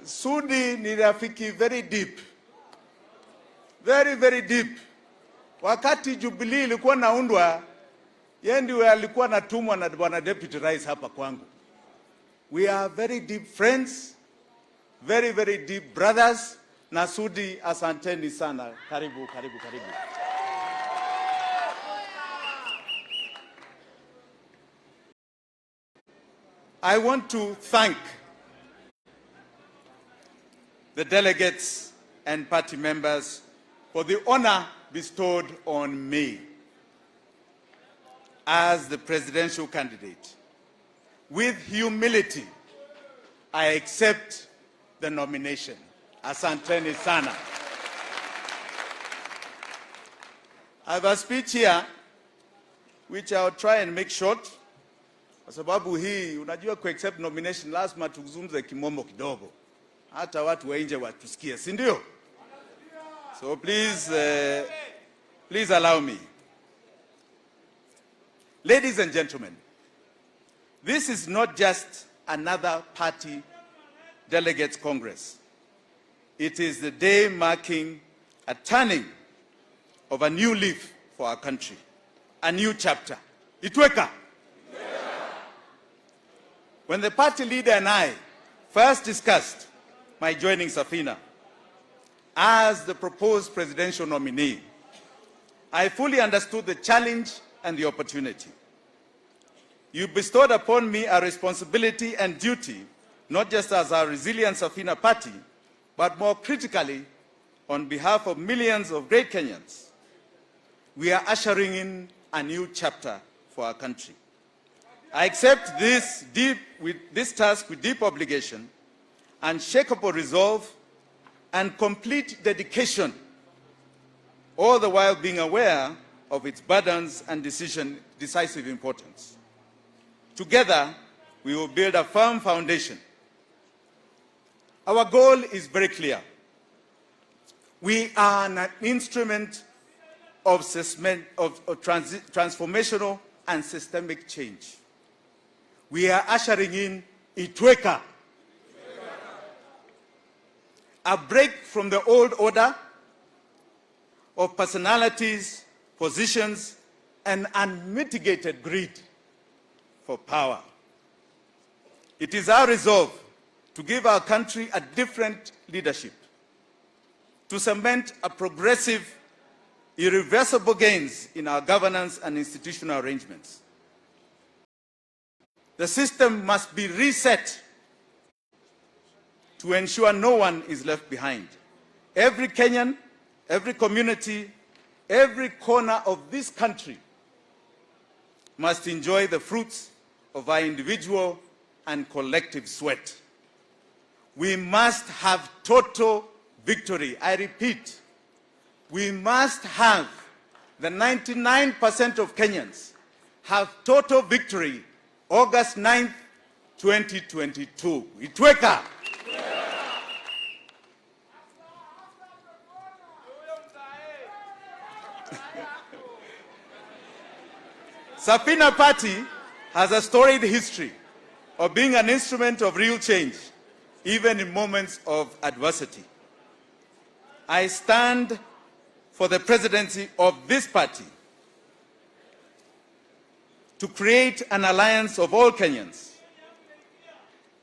Sudi ni rafiki very deep. Very, very deep. Wakati Jubilee ilikuwa naundwa, yeye ndiye alikuwa anatumwa na bwana deputy rais hapa kwangu. We are very deep friends, very, very deep brothers. Na Sudi, asanteni sana. Karibu, karibu, karibu. I want to thank the delegates and party members for the honor bestowed on me as the presidential candidate. With humility, I accept the nomination. Asanteni sana. I have a speech here which I'll try and make short. Kwa sababu hii, unajua accept nomination lazima tuzungumze kimombo kidogo. Hata watu wa nje watusikie, si ndio? So please allow me. Ladies and gentlemen, this is not just another party delegates congress. It is the day marking a turning of a new leaf for our country, a new chapter. Itweka. When the party leader and I first discussed my joining Safina as the proposed presidential nominee, I fully understood the challenge and the opportunity. You bestowed upon me a responsibility and duty, not just as our resilient Safina party, but more critically, on behalf of millions of great Kenyans. We are ushering in a new chapter for our country. I accept this task with deep obligation, unshakable resolve, and complete dedication, all the while being aware of its burdens and decisive importance. Together, we will build a firm foundation. Our goal is very clear. We are an instrument of transformational and systemic change. We are ushering in Itweka, a break from the old order of personalities, positions, and unmitigated greed for power. It is our resolve to give our country a different leadership, to cement a progressive, irreversible gains in our governance and institutional arrangements. The system must be reset to ensure no one is left behind. Every Kenyan, every community, every corner of this country must enjoy the fruits of our individual and collective sweat. We must have total victory. I repeat, we must have the 99% of Kenyans have total victory August 9th, 2022. Itweka. Safina Party has a storied history of being an instrument of real change, even in moments of adversity. I stand for the presidency of this party to create an alliance of all Kenyans.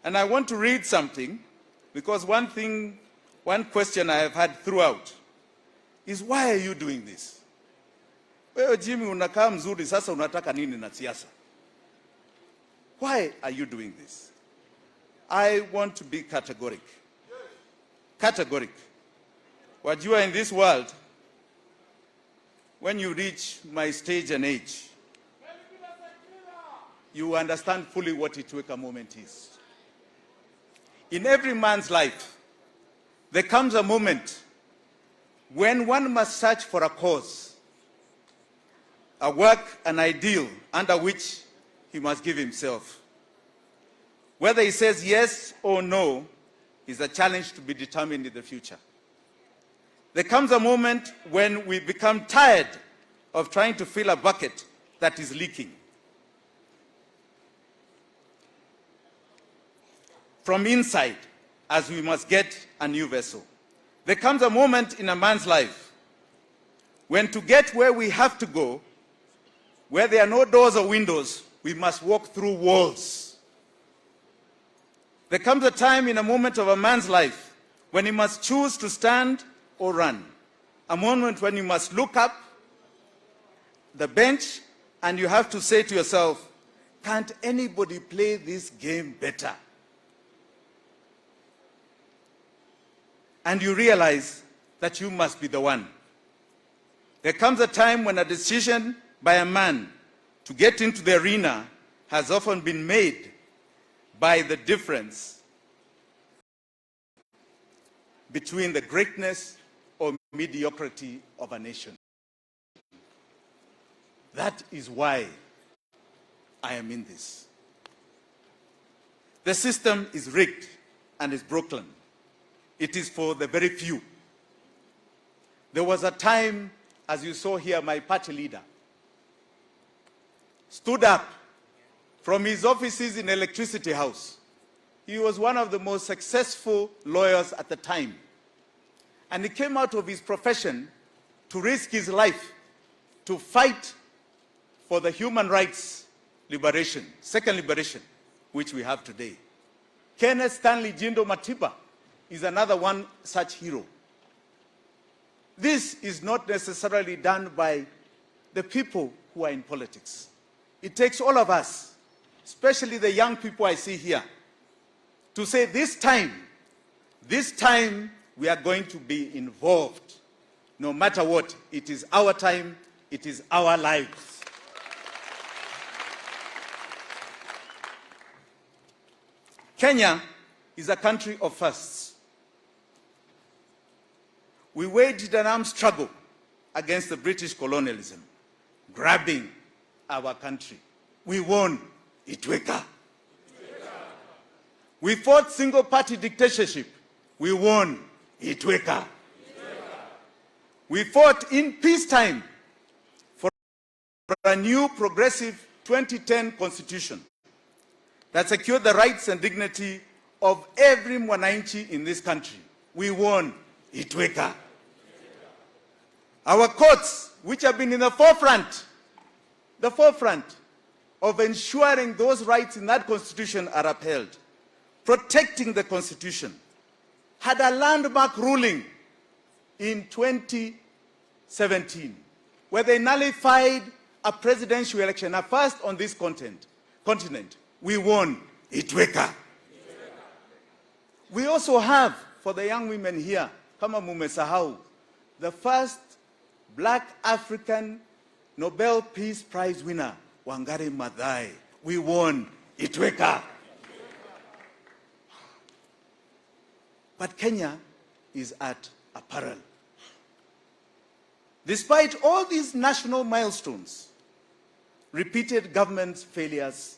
And I want to read something, because one question I have had throughout is, why are you doing this? Wewe Jimmy unakaa mzuri, sasa unataka nini na siasa? Why are you doing this? I want to be categoric. Categoric. Wajua, in this world, when you reach my stage and age, you understand fully what Itweka moment is. In every man's life, there comes a moment when one must search for a cause, a work, an ideal under which he must give himself. Whether he says yes or no is a challenge to be determined in the future. There comes a moment when we become tired of trying to fill a bucket that is leaking. From inside, as we must get a new vessel. There comes a moment in a man's life when to get where we have to go, where there are no doors or windows, we must walk through walls. There comes a time in a moment of a man's life when he must choose to stand or run. A moment when you must look up the bench and you have to say to yourself, can't anybody play this game better? And you realize that you must be the one. There comes a time when a decision by a man to get into the arena has often been made by the difference between the greatness or mediocrity of a nation. That is why I am in this. The system is rigged and is broken. It is for the very few. There was a time, as you saw here, my party leader stood up from his offices in Electricity House. He was one of the most successful lawyers at the time. And he came out of his profession to risk his life to fight for the human rights liberation, second liberation, which we have today. Kenneth Stanley Jindo Matiba is another one such hero. This is not necessarily done by the people who are in politics. It takes all of us, especially the young people I see here, to say this time we are going to be involved. No matter what, it is our time, it is our lives. Kenya is a country of firsts. We waged an armed struggle against the British colonialism, grabbing our country. We won. Itweka. We fought single-party dictatorship. We won. Itweka. We fought in peacetime for a new progressive 2010 constitution that secured the rights and dignity of every mwananchi in this country. We won. Itweka. Our courts, which have been in the forefront of ensuring those rights in that constitution are upheld, protecting the constitution, had a landmark ruling in 2017, where they nullified a presidential election, a first on this continent. We won. Itweka. We also have, for the young women here, kama mumesahau, the first Black African Nobel Peace Prize winner, Wangari Maathai. We won. Itweka. But Kenya is at a peril. Despite all these national milestones, repeated government failures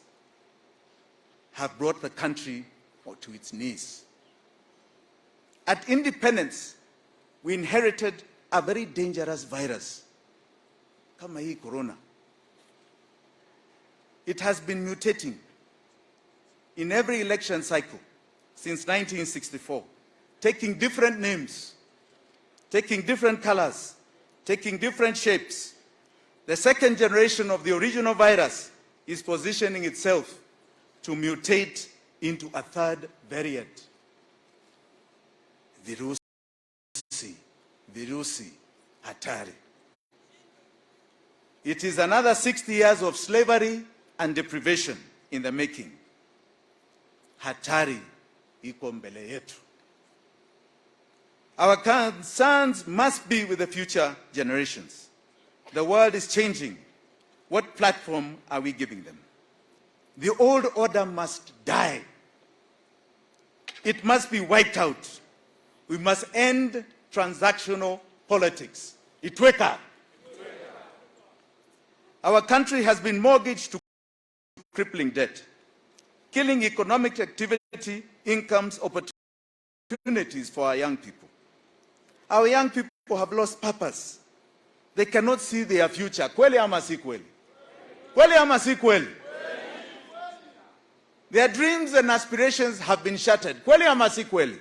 have brought the country to its knees. At independence, we inherited a very dangerous virus, kama hii corona. It has been mutating in every election cycle since 1964, taking different names, taking different colors, taking different shapes. The second generation of the original virus is positioning itself to mutate into a third variant. Virusi, hatari. It is another 60 years of slavery and deprivation in the making. Hatari iko mbele yetu. Our concerns must be with the future generations. The world is changing. What platform are we giving them? The old order must die. It must be wiped out. We must end transactional politics. Itweka. Our country has been mortgaged to crippling debt, killing economic activity, incomes, opportunities for our young people. Our young people have lost purpose. They cannot see their future. Kweli ama si kweli? Kweli ama si kweli? Their dreams and aspirations have been shattered. Kweli ama si kweli?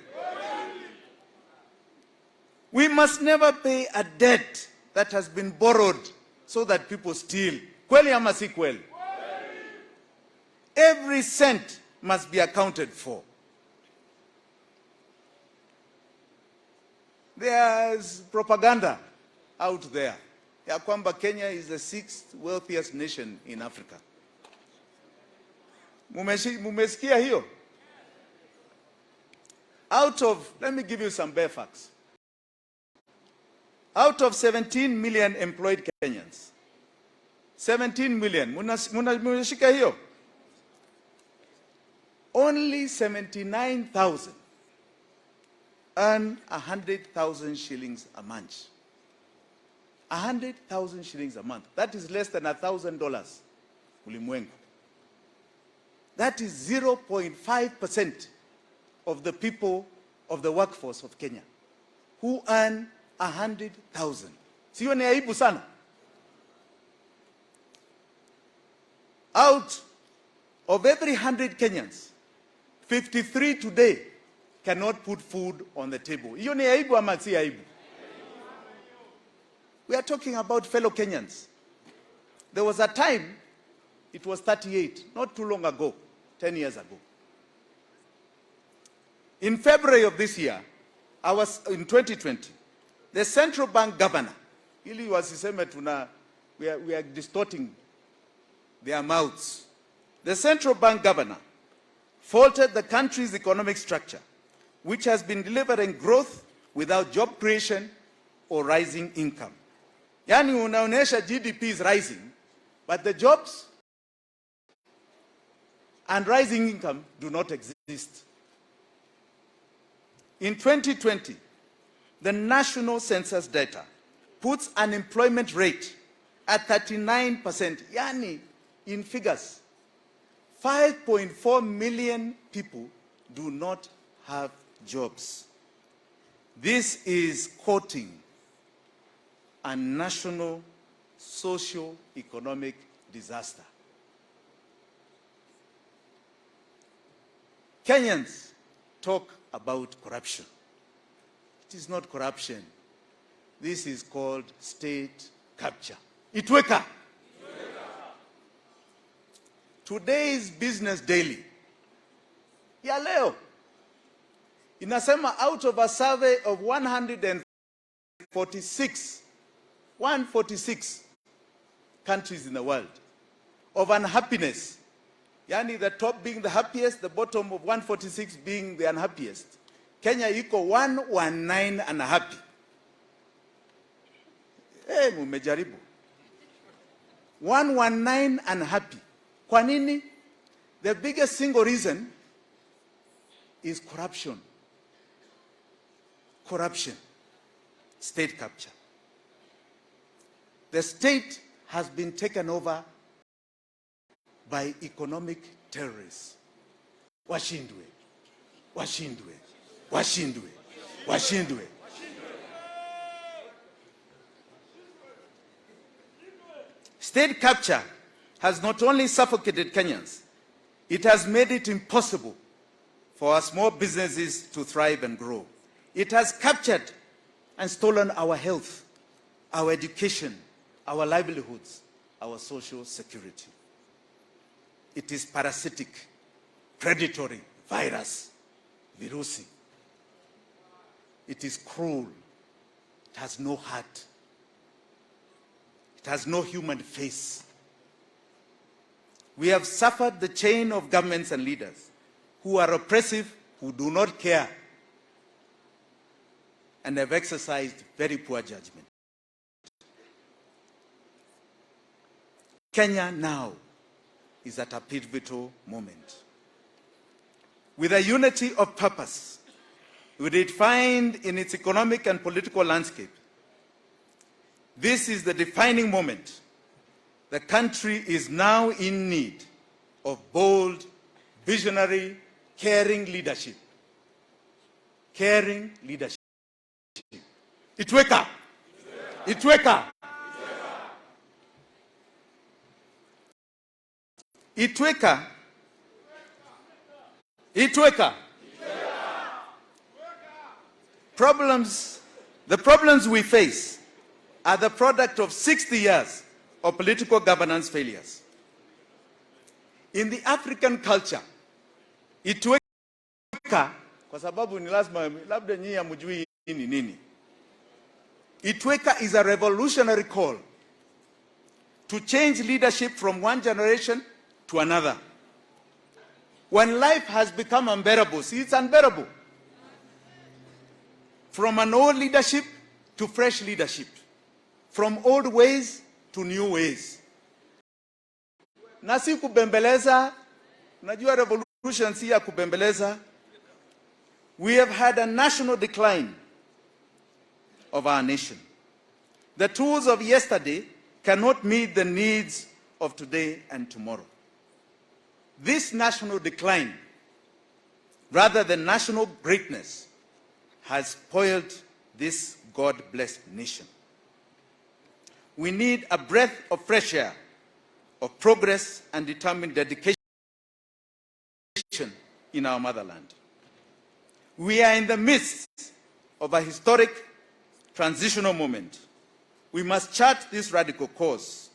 We must never pay a debt that has been borrowed so that people steal. Kweli ama si kweli? Every cent must be accounted for. There's propaganda out there ya kwamba Kenya is the 6th wealthiest nation in Africa. Mumesikia hiyo? Let me give you some bare facts. Out of 17 million employed Kenyans, 17 million, mumeshika hiyo? Only 79,000 earn 100,000 shillings a month. 100,000 shillings a month. That is less than $1,000 ulimwengu. That is 0.5% of the people of the workforce of Kenya who earn 100,000. Sio ni aibu sana? Out of every 100 Kenyans, 53 today cannot put food on the table. Hiyo ni aibu ama si aibu? We are talking about fellow Kenyans. There was a time, it was 38, not too long ago, 10 years ago. In February of this year, in 2020, the central bank governor, ili wasiseme we are distorting their mouths. The central bank governor faulted the country's economic structure, which has been delivering growth without job creation or rising income. Yani unaonesha GDP is rising, but the jobs and rising income do not exist. In 2020, the national census data puts unemployment rate at 39%. Yani, in figures, 5.4 million people do not have jobs. This is quoting a national socio-economic disaster. Kenyans talk about corruption. It is not corruption. This is called state capture. Itweka. Today's Business Daily ya leo inasema out of a survey of 146 countries in the world of unhappiness, yani the top being the happiest, the bottom of 146 being the unhappiest, Kenya iko 119 unhappy. Mumejaribu. 119 unhappy. Kwa nini? The biggest single reason is corruption. Corruption. State capture. The state has been taken over by economic terrorists. Washindwe. Washindwe. Washindwe. Washindwe. State capture has not only suffocated Kenyans, it has made it impossible for our small businesses to thrive and grow. It has captured and stolen our health, our education, our livelihoods, our social security. It is parasitic, predatory, virus, virusi. It is cruel. It has no heart. It has no human face. We have suffered the chain of governments and leaders who are oppressive, who do not care, and have exercised very poor judgment. Kenya now is at a pivotal moment. With a unity of purpose, with it defined in its economic and political landscape, this is the defining moment. The country is now in need of bold, visionary, caring leadership. Caring leadership. Itweka. Itweka. Itweka Itweka. The problems we face are the product of 60 years of political governance failures. In the African culture, Itweka, kwa sababu ni lazima labda nyinyi hamjui nini. Itweka is a revolutionary call to change leadership from one generation to another. When life has become unbearable, see, it's unbearable. From an old leadership to fresh leadership. From old ways to new ways. Na si kubembeleza, najua revolution si ya kubembeleza. We have had a national decline of our nation. The tools of yesterday cannot meet the needs of today and tomorrow. This national decline, rather than national greatness, has spoiled this God-blessed nation. We need a breath of fresh air, of progress and determined dedication in our motherland. We are in the midst of a historic transitional moment. We must chart this radical course.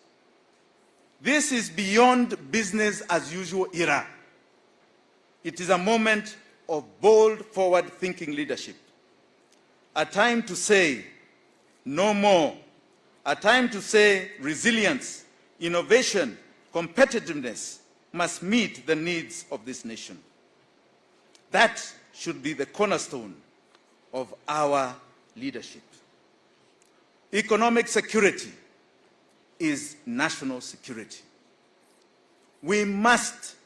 This is beyond business as usual era. It is a moment of bold, forward-thinking leadership. A time to say no more. A time to say resilience, innovation, competitiveness must meet the needs of this nation. That should be the cornerstone of our leadership. Economic security is national security. We must,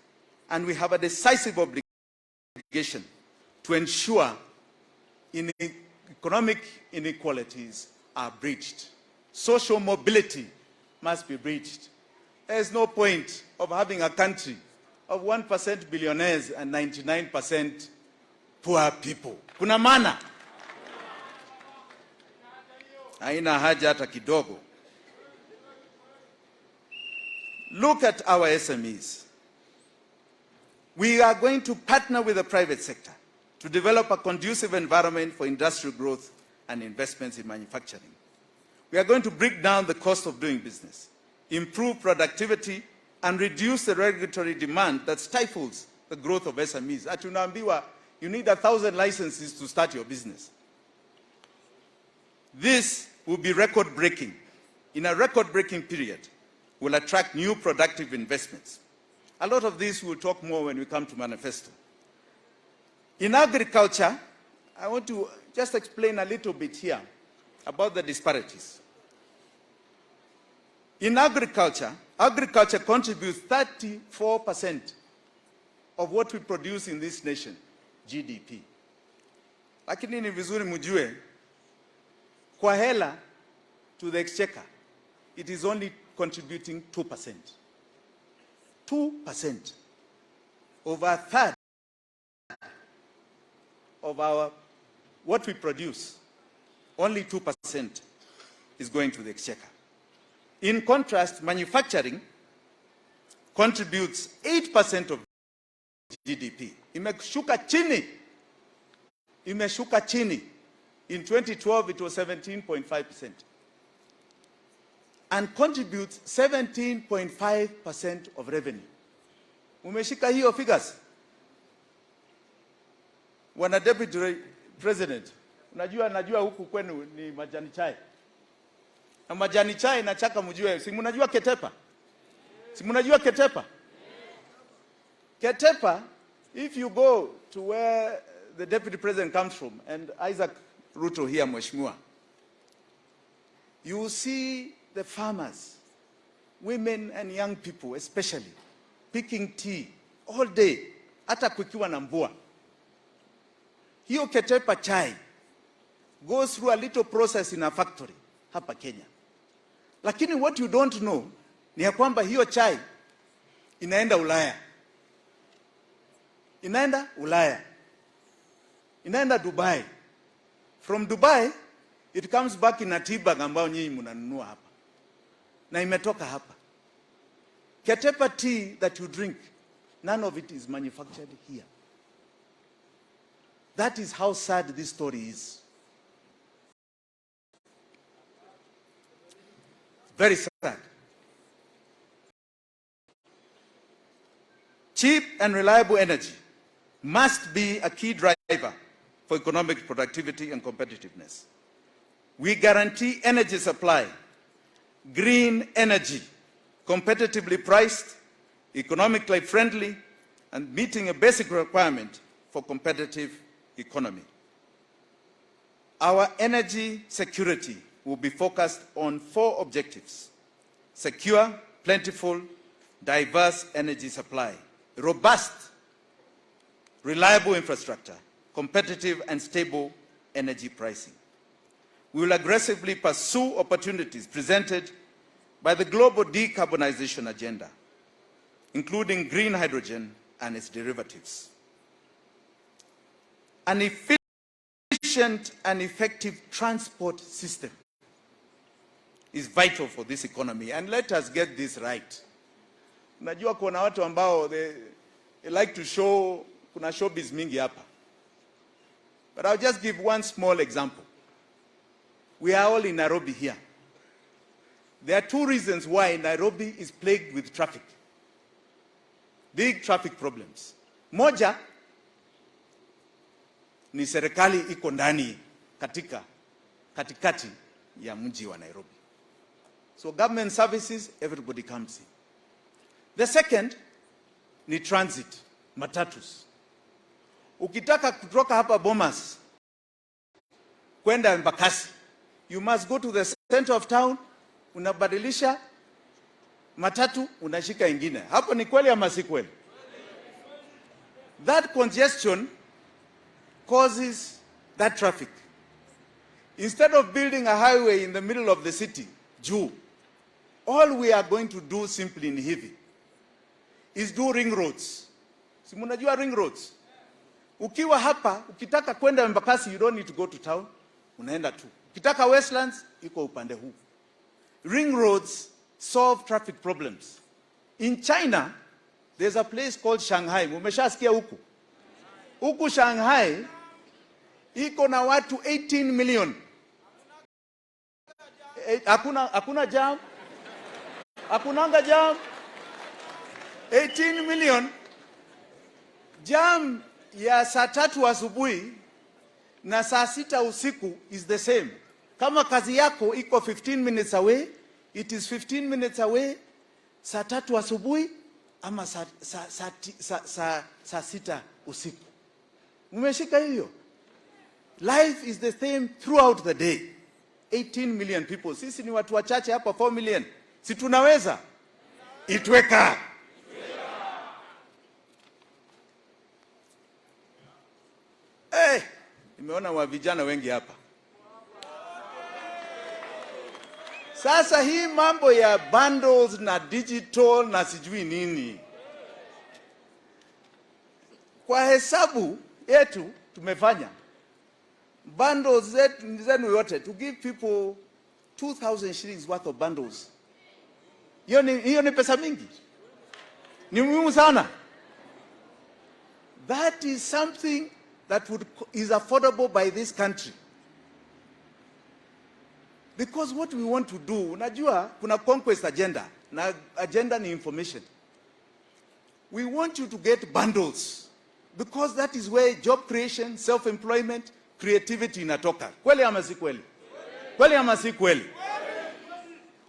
and we have a decisive obligation to ensure economic inequalities are breached. Social mobility must be breached. There is no point of having a country of 1% billionaires and 99% poor people. Kuna maana? Haina haja hata kidogo. Look at our SMEs. We are going to partner with the private sector to develop a conducive environment for industrial growth and investments in manufacturing. We are going to break down the cost of doing business, improve productivity, and reduce the regulatory demand that stifles the growth of SMEs. Ati unaambiwa, you need 1,000 licenses to start your business. This will be record-breaking. In a record-breaking period, will attract new productive investments. A lot of this we'll talk more when we come to manifesto. In agriculture, I want to just explain a little bit here about the disparities. In agriculture, agriculture contributes 34% of what we produce in this nation, GDP. Lakini ni vizuri mjue, kwa hela to the exchequer, it is only contributing 2%. 2%. Over a third of what we produce, only 2% is going to the exchequer. In contrast, manufacturing contributes 8% of GDP. Imeshuka chini. Imeshuka chini. In 2012, it was 17.5%. And contributes 17.5% of revenue. Umeshika hiyo figures. Wana Deputy President, najua huku kwenu ni majani chai. Na majani chai na chaka mjue, si mnajua ketepa? Si mnajua ketepa? Ketepa, if you go to where the Deputy President comes from, and Isaac Ruto here, Mheshimiwa, you will see the farmers, women and young people especially, picking tea all day, hata kukiwa na mvua. Hiyo ketepa chai goes through a little process in a factory hapa Kenya. Lakini what you don't know ni ya kwamba hiyo chai inaenda Ulaya. Inaenda Ulaya. Inaenda Dubai. From Dubai, it comes back in a tea bag ambao nyinyi mnanunua hapa. Na imetoka hapa. Ketepa tea that you drink, none of it is manufactured here. That is how sad this story is. Very sad. Cheap and reliable energy must be a key driver for economic productivity and competitiveness. We guarantee energy supply, green energy, competitively priced, economically friendly, and meeting a basic requirement for competitive economy. Our energy security will be focused on 4 objectives: secure, plentiful, diverse energy supply, robust, reliable infrastructure, competitive and stable energy pricing. We will aggressively pursue opportunities presented by the global decarbonization agenda, including green hydrogen and its derivatives. An efficient and effective transport system is vital for this economy, and let us get this right. Najua kuna watu ambao they like to show, kuna showbiz mingi hapa. But I'll just give one small example. We are all in Nairobi here. There are 2 reasons why Nairobi is plagued with traffic. Big traffic problems. Moja ni serikali iko ndani katikati ya mji wa Nairobi. So government services, everybody comes in. The second ni transit, matatus. Ukitaka kutoka hapa Bomas kwenda Embakasi, you must go to the center of town, unabadilisha matatu, unashika ingine. Hapo ni kweli ama si kweli? That congestion causes that traffic. Instead of building a highway in the middle of the city, juu, all we are going to do simply in hivi is do ring roads. Si mnajua ring roads? Ukiwa hapa, ukitaka kwenda Embakasi, you don't need to go to town, unaenda tu. Ukitaka Westlands, iko upande huu. Ring roads solve traffic problems. In China, there's a place called Shanghai. Umeshasikia huku? Huku Shanghai, iko na watu 18 million. Hakuna jam. Hakunanga jam. 18 million. Jam ya saa 3 asubuhi na saa 6 usiku is the same. Kama kazi yako iko 15 minutes away, it is 15 minutes away, saa 3 asubuhi ama saa 6 usiku. Umeshika hiyo? Life is the same throughout the day. 18 million people. Sisi ni watu wachache hapa, 4 million. Si tunaweza? Itweka. Nimeona wa vijana wengi hapa. Sasa hii mambo ya bundles na digital na sijui nini. Kwa hesabu yetu tumefanya bundles zenu yote to give people 2,000 shillings worth of bundles. Hiyo ni pesa mingi. Ni muhimu sana. That is something that is affordable by this country. Because what we want to do, unajua kuna conquest agenda, na agenda ni information. We want you to get bundles because that is where job creation, self-employment, creativity inatoka. Kweli ama si kweli? Kweli ama si kweli?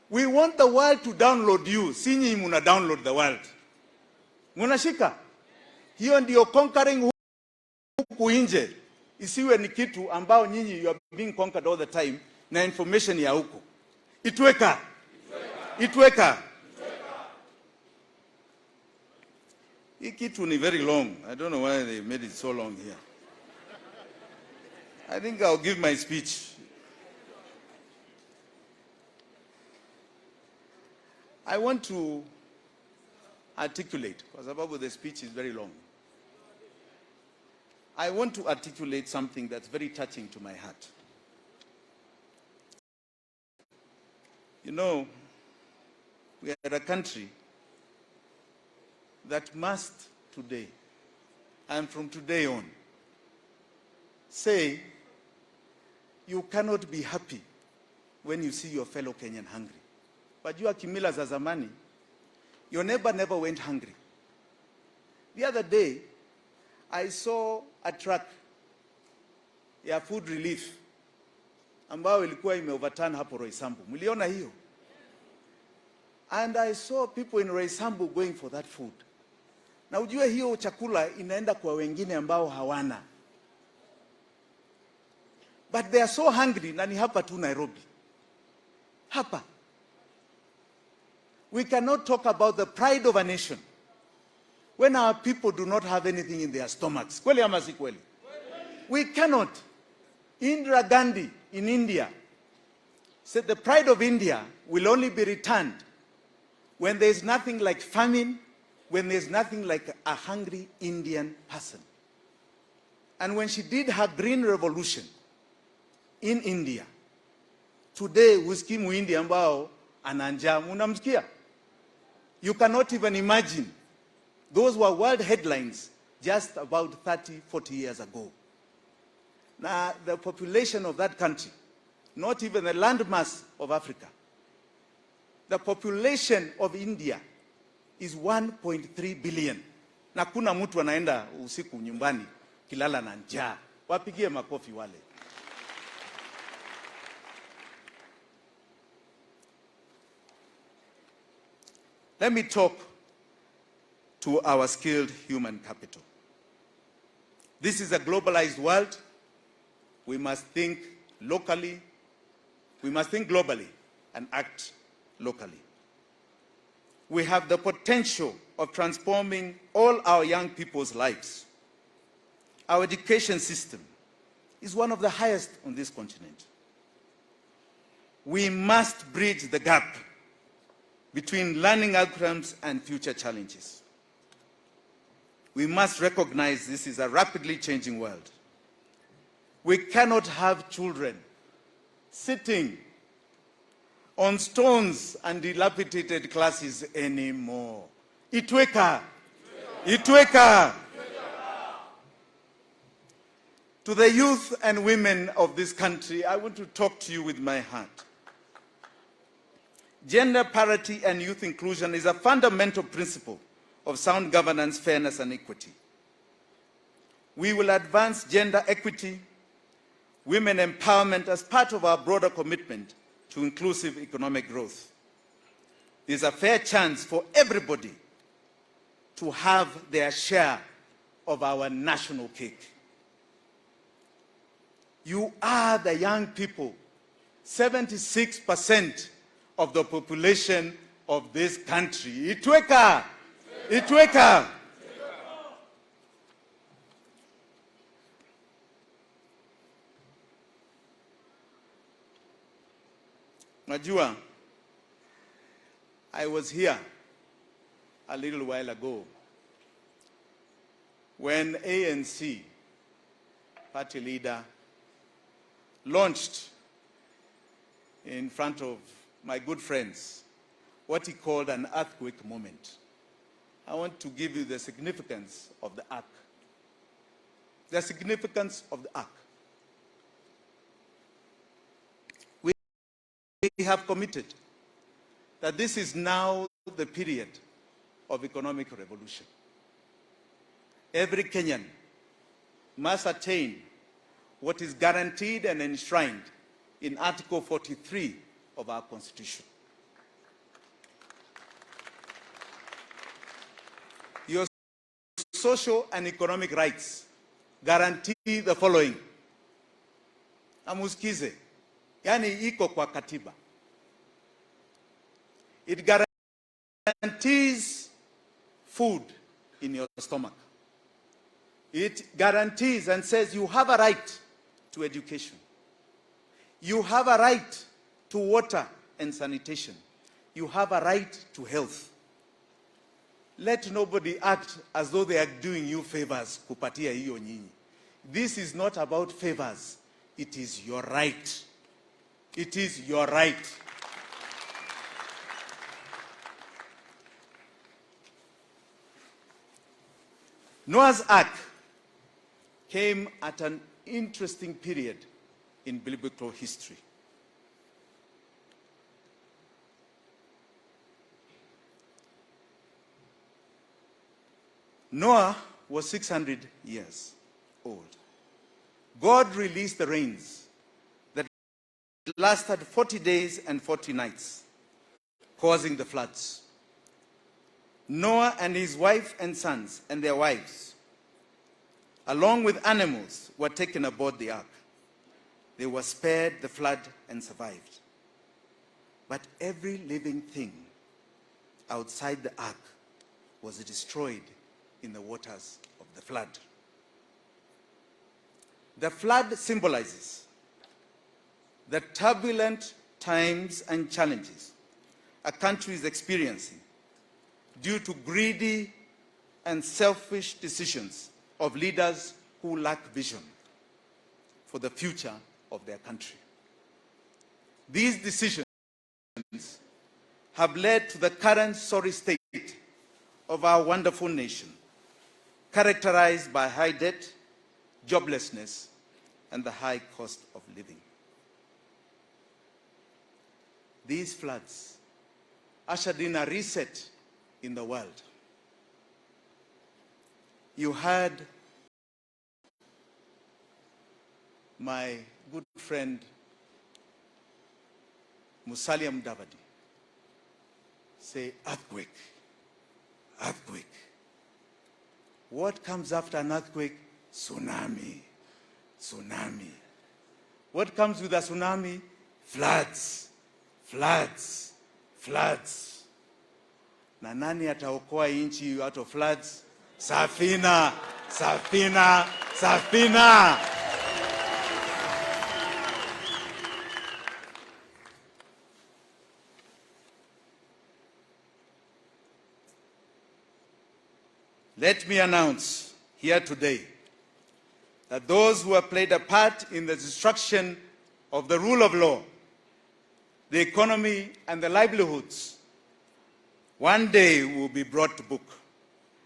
We want the world to download you. Si nyinyi muna download the world. Munashika. Hiyo ndio conquering huku nje. Isiwe ni kitu ambao nyinyi you are being conquered all the time na information ya huku. Itweka. Hii kitu ni very long. I don't know why they made it so long here. I think I'll give my speech. I want to articulate, kwa sababu the speech is very long. I want to articulate something that's very touching to my heart. You know, we are a country that must today, and from today on, say you cannot be happy when you see your fellow Kenyan hungry. But you are kimila za zamani, your neighbor never went hungry. The other day, I saw a truck ya food relief ambayo ilikuwa overturn hapo Roysambu. Mliona hiyo? And I saw people in Roysambu going for that food. Na ujue hiyo chakula inaenda kwa wengine ambao hawana. But they are so hungry, na ni hapa tu Nairobi. Hapa. We cannot talk about the pride of a nation when our people do not have anything in their stomachs. Kweli ama si kweli? We cannot. Indira Gandhi in India said the pride of India will only be returned when there is nothing like famine, when there is nothing like a hungry Indian person. And when she did her green revolution in India, today usikii muhindi ambao ana njaa, unamsikia? You cannot even imagine. Those were world headlines just about 30, 40 years ago. Now, the population of that country, not even the landmass of Africa, the population of India is 1.3 billion. Na kuna mtu anaenda usiku nyumbani kilala na njaa. Wapigie makofi wale. Let me talk to our skilled human capital. This is a globalized world. We must think locally. We must think globally and act locally. We have the potential of transforming all our young people's lives. Our education system is one of the highest on this continent. We must bridge the gap between learning outcomes and future challenges. We must recognize this is a rapidly changing world. We cannot have children sitting on stones and dilapidated classes anymore. Itweka. Itweka. To the youth and women of this country, I want to talk to you with my heart. Gender parity and youth inclusion is a fundamental principle of sound governance, fairness, and equity. We will advance gender equity, women empowerment as part of our broader commitment to inclusive economic growth. There's a fair chance for everybody to have their share of our national cake. You are the young people, 76% of the population of this country. Itweka! Itweka! Najua, I was here a little while ago when ANC party leader launched in front of my good friends what he called an earthquake moment. I want to give you the significance of the ark. The significance of the ark. We have committed that this is now the period of economic revolution. Every Kenyan must attain what is guaranteed and enshrined in Article 43 of our Constitution. Your social and economic rights guarantee the following. Amuskize, yani iko kwa katiba. It guarantees food in your stomach. It guarantees and says you have a right to education. You have a right to water and sanitation. You have a right to health. Let nobody act as though they are doing you favors kupatia hiyo nyinyi. This is not about favors. It is your right. It is your right. Noah's Ark came at an interesting period in biblical history. Noah was 600 years old. God released the rains that lasted 40 days and 40 nights, causing the floods. Noah and his wife and sons and their wives, along with animals, were taken aboard the ark. They were spared the flood and survived. But every living thing outside the ark was destroyed in the waters of the flood. The flood symbolizes the turbulent times and challenges a country is experiencing due to greedy and selfish decisions of leaders who lack vision for the future of their country. These decisions have led to the current sorry state of our wonderful nation, characterized by high debt, joblessness, and the high cost of living. These floods ushered in a reset in the world. You heard my good friend Musalia Mudavadi say, earthquake, earthquake. What comes after an earthquake? Tsunami, tsunami. What comes with a tsunami? Floods, floods, floods. Na nani ataokoa inchi out of floods? Safina, Safina, Safina. Let me announce here today that those who have played a part in the destruction of the rule of law, the economy, and the livelihoods, one day will be brought to book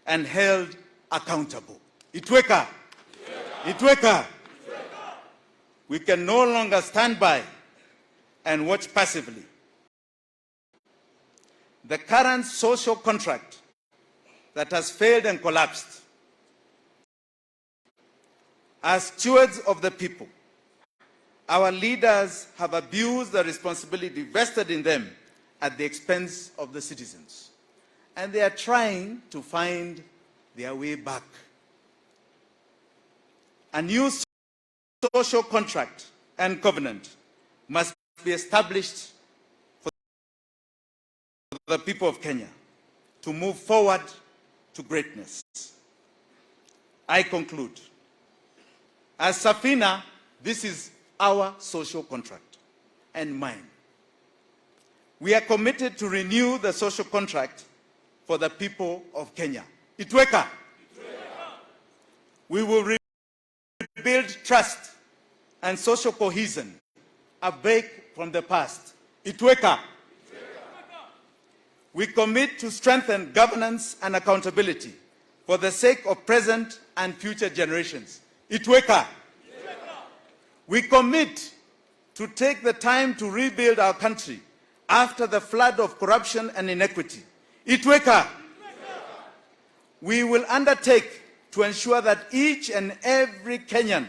and held accountable. Itweka, Itweka. We can no longer stand by and watch passively. The current social contract that has failed and collapsed. As stewards of the people, our leaders have abused the responsibility vested in them at the expense of the citizens. And they are trying to find their way back. A new social contract and covenant must be established for the people of Kenya to move forward to greatness. I conclude. As Safina, this is our social contract and mine. We are committed to renew the social contract for the people of Kenya. Itweka. We will rebuild trust and social cohesion, a break from the past. Itweka. We commit to strengthen governance and accountability for the sake of present and future generations. Itweka. We commit to take the time to rebuild our country after the flood of corruption and inequity. Itweka. We will undertake to ensure that each and every Kenyan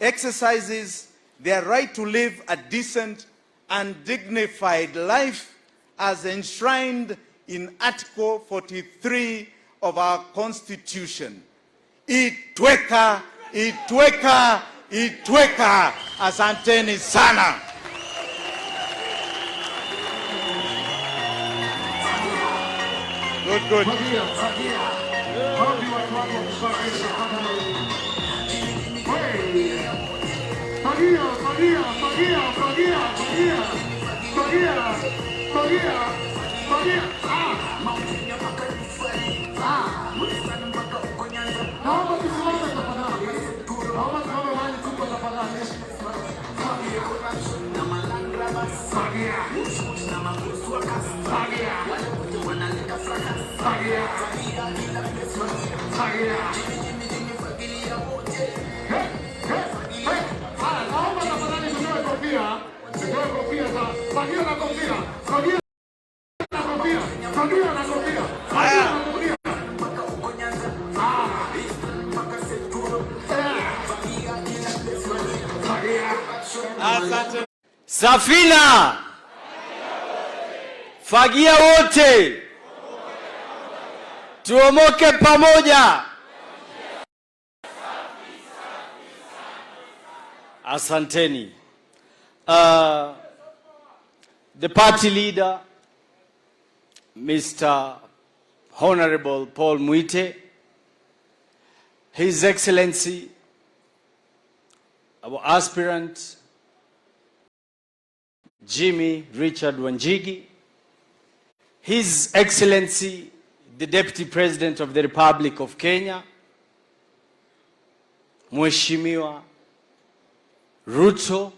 exercises their right to live a decent and dignified life as enshrined in Article 43 of our Constitution. Itweka, Itweka, Itweka. Asanteni sana. Good, good. Safina, fagia wote, tuomoke pamoja. Asanteni. The party leader, Mr. Honorable Paul Mwite, His Excellency, our aspirant, Jimmy Richard Wanjigi, His Excellency, the Deputy President of the Republic of Kenya, Mheshimiwa Ruto,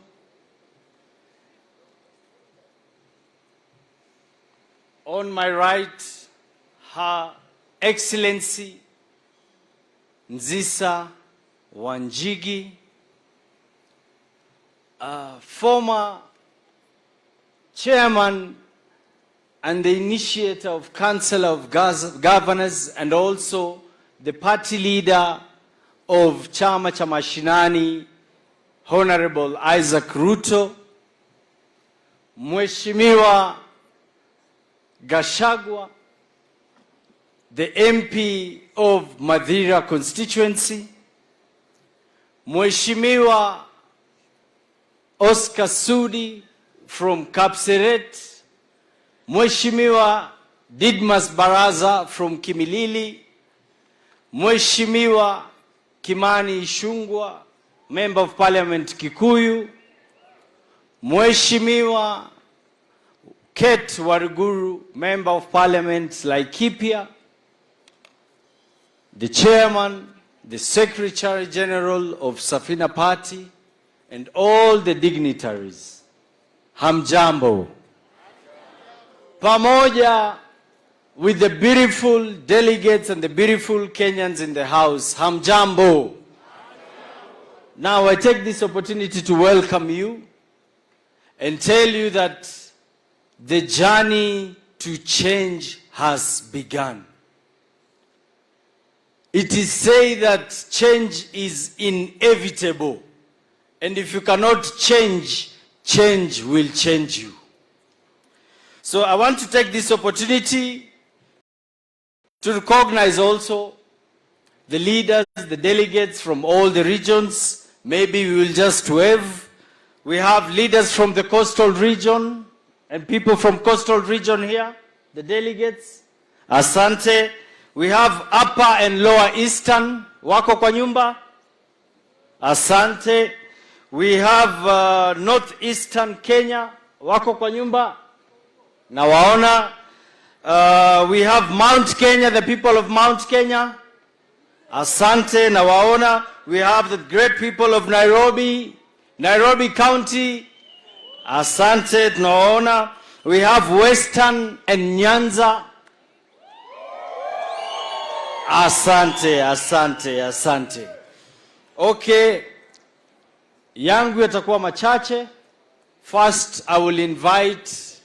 on my right, Her Excellency Nzisa Wanjigi, former chairman and the initiator of Council of Governors and also the party leader of Chama cha Mashinani, Honorable Isaac Ruto, Mheshimiwa Gachagua, the MP of Madira constituency, Mheshimiwa Oscar Sudi from Kapseret, Mheshimiwa Didmas Baraza from Kimilili, Mheshimiwa Kimani Ichung'wah, Member of Parliament Kikuyu, Mheshimiwa Kate Waruguru, Member of Parliament Laikipia, the Chairman, the Secretary General of Safina Party, and all the dignitaries. Hamjambo. Pamoja with the beautiful delegates and the beautiful Kenyans in the house. Hamjambo. Now I take this opportunity to welcome you and tell you that the journey to change has begun. It is said that change is inevitable. And if you cannot change, change will change you. So I want to take this opportunity to recognize also the leaders, the delegates from all the regions. Maybe we will just wave. We have leaders from the coastal region and people from coastal region here, the delegates. Asante. We have upper and lower eastern. Wako kwa nyumba. Asante. We have northeastern Kenya. Wako kwa nyumba. Nawaona. We have Mount Kenya, the people of Mount Kenya. Asante, nawaona. We have the great people of Nairobi, Nairobi County. Asante, tunaona. We have Western and Nyanza. Asante, asante, asante. Okay. Yangu yatakuwa machache. First, I will invite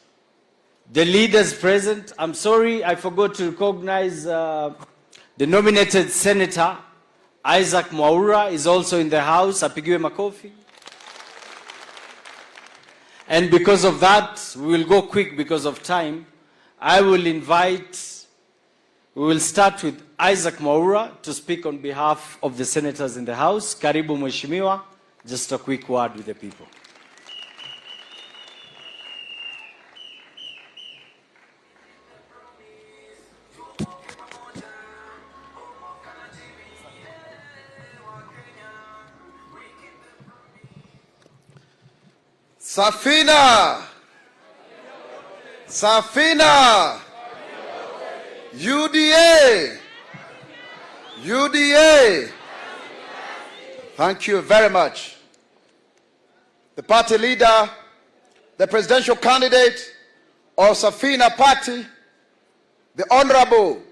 the leaders present. I'm sorry, I forgot to recognize the nominated Senator, Isaac Mwaura, is also in the house. Apigiwe makofi. And because of that, we will go quick because of time. I will invite, we will start with Isaac Mwaura to speak on behalf of the senators in the house. Karibu Mheshimiwa. Just a quick word with the people. Safina! Safina! UDA! UDA! Thank you very much. The party leader, the presidential candidate of Safina Party, the Honorable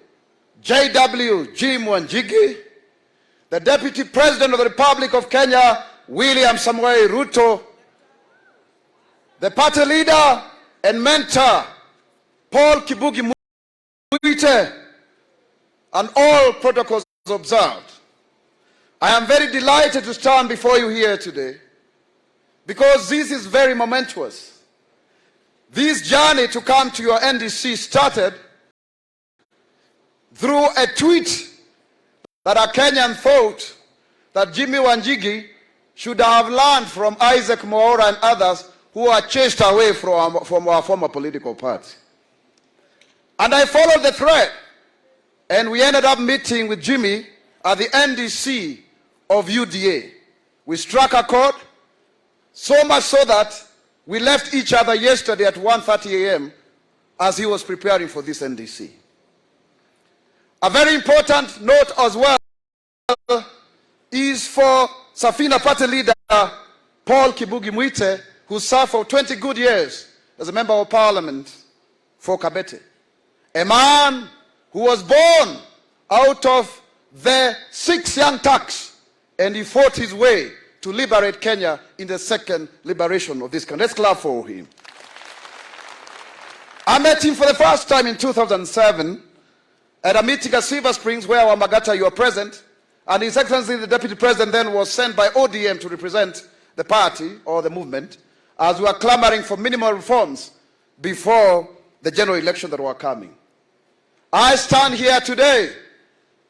J.W. Jim Wanjigi, the Deputy President of the Republic of Kenya, William Samoei Ruto, the party leader and mentor Paul Kibugi Muite, and all protocols observed. I am very delighted to stand before you here today because this is very momentous. This journey to come to your NDC started through a tweet that a Kenyan thought that Jimmy Wanjigi should have learned from Isaac Manyora and others who are chased away from our former political party. And I followed the thread, and we ended up meeting with Jimmy at the NDC of UDA. We struck a chord, so much so that we left each other yesterday at 1:30 a.m. as he was preparing for this NDC. A very important note as well is for Safina party leader Paul Kibugi Muite, who served for 20 good years as a member of parliament for Kabete. A man who was born out of the 6 young Turks, and he fought his way to liberate Kenya in the second liberation of this country. Let's clap for him. I met him for the first time in 2007 at a meeting at Silver Springs where Wamagata, you were present, and His Excellency the Deputy President then was sent by ODM to represent the party or the movement as we were clamoring for minimal reforms before the general election that were coming. I stand here today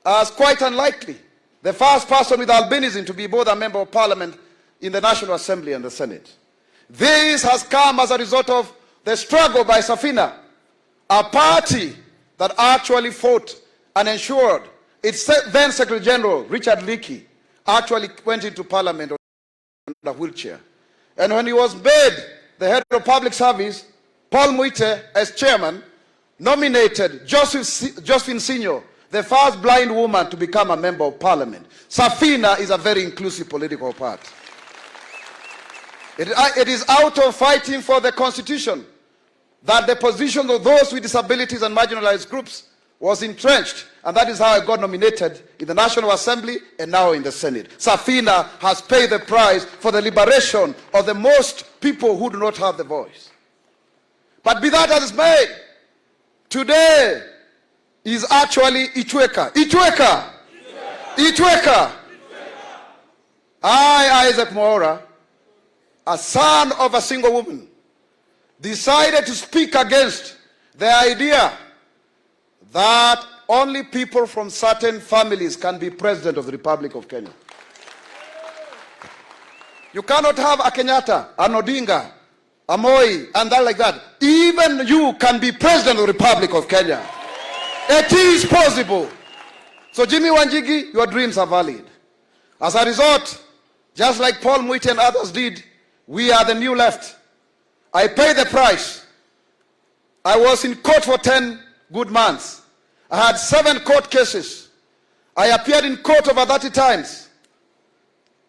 as quite unlikely the first person with albinism to be both a member of parliament in the National Assembly and the Senate. This has come as a result of the struggle by Safina, a party that actually fought and ensured its then Secretary General, Richard Leakey, actually went into parliament on a wheelchair. And when he was made the head of public service, Paul Muite, as chairman, nominated Josephine Senior, the first blind woman to become a member of parliament. Safina is a very inclusive political party. It is out of fighting for the constitution that the position of those with disabilities and marginalized groups was entrenched, and that is how I got nominated in the National Assembly and now in the Senate. Safina has paid the price for the liberation of the most people who do not have the voice. But be that as may, today is actually Itweka. I, Isaac Manyora, a son of a single woman, decided to speak against the idea that only people from certain families can be president of the Republic of Kenya. You cannot have a Kenyatta, an Odinga, a Moi, and that like that. Even you can be president of the Republic of Kenya. It is possible. So Jimmy Wanjigi, your dreams are valid. As a result, just like Paul Muite and others did, we are the new left. I paid the price. I was in court for 10 good months. I had 7 court cases. I appeared in court over 30 times.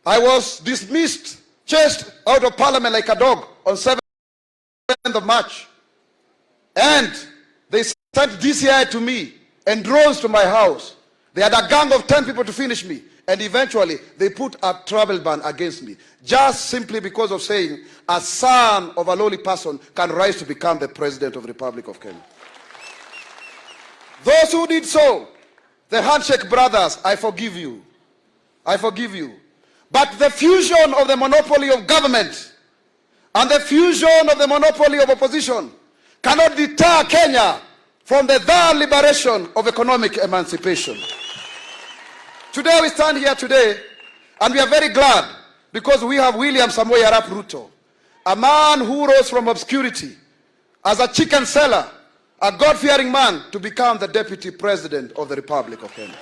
I was dismissed, chased out of parliament like a dog on 7th of March. And they sent DCI to me and drones to my house. They had a gang of 10 people to finish me. And eventually, they put a travel ban against me. Just simply because of saying a son of a lowly person can rise to become the president of the Republic of Kenya. Those who did so, the handshake brothers, I forgive you. I forgive you. But the fusion of the monopoly of government and the fusion of the monopoly of opposition cannot deter Kenya from the liberation of economic emancipation. Today we stand here today and we are very glad because we have William Samoei Arap Ruto, a man who rose from obscurity as a chicken seller, a God-fearing man, to become the deputy president of the Republic of Kenya.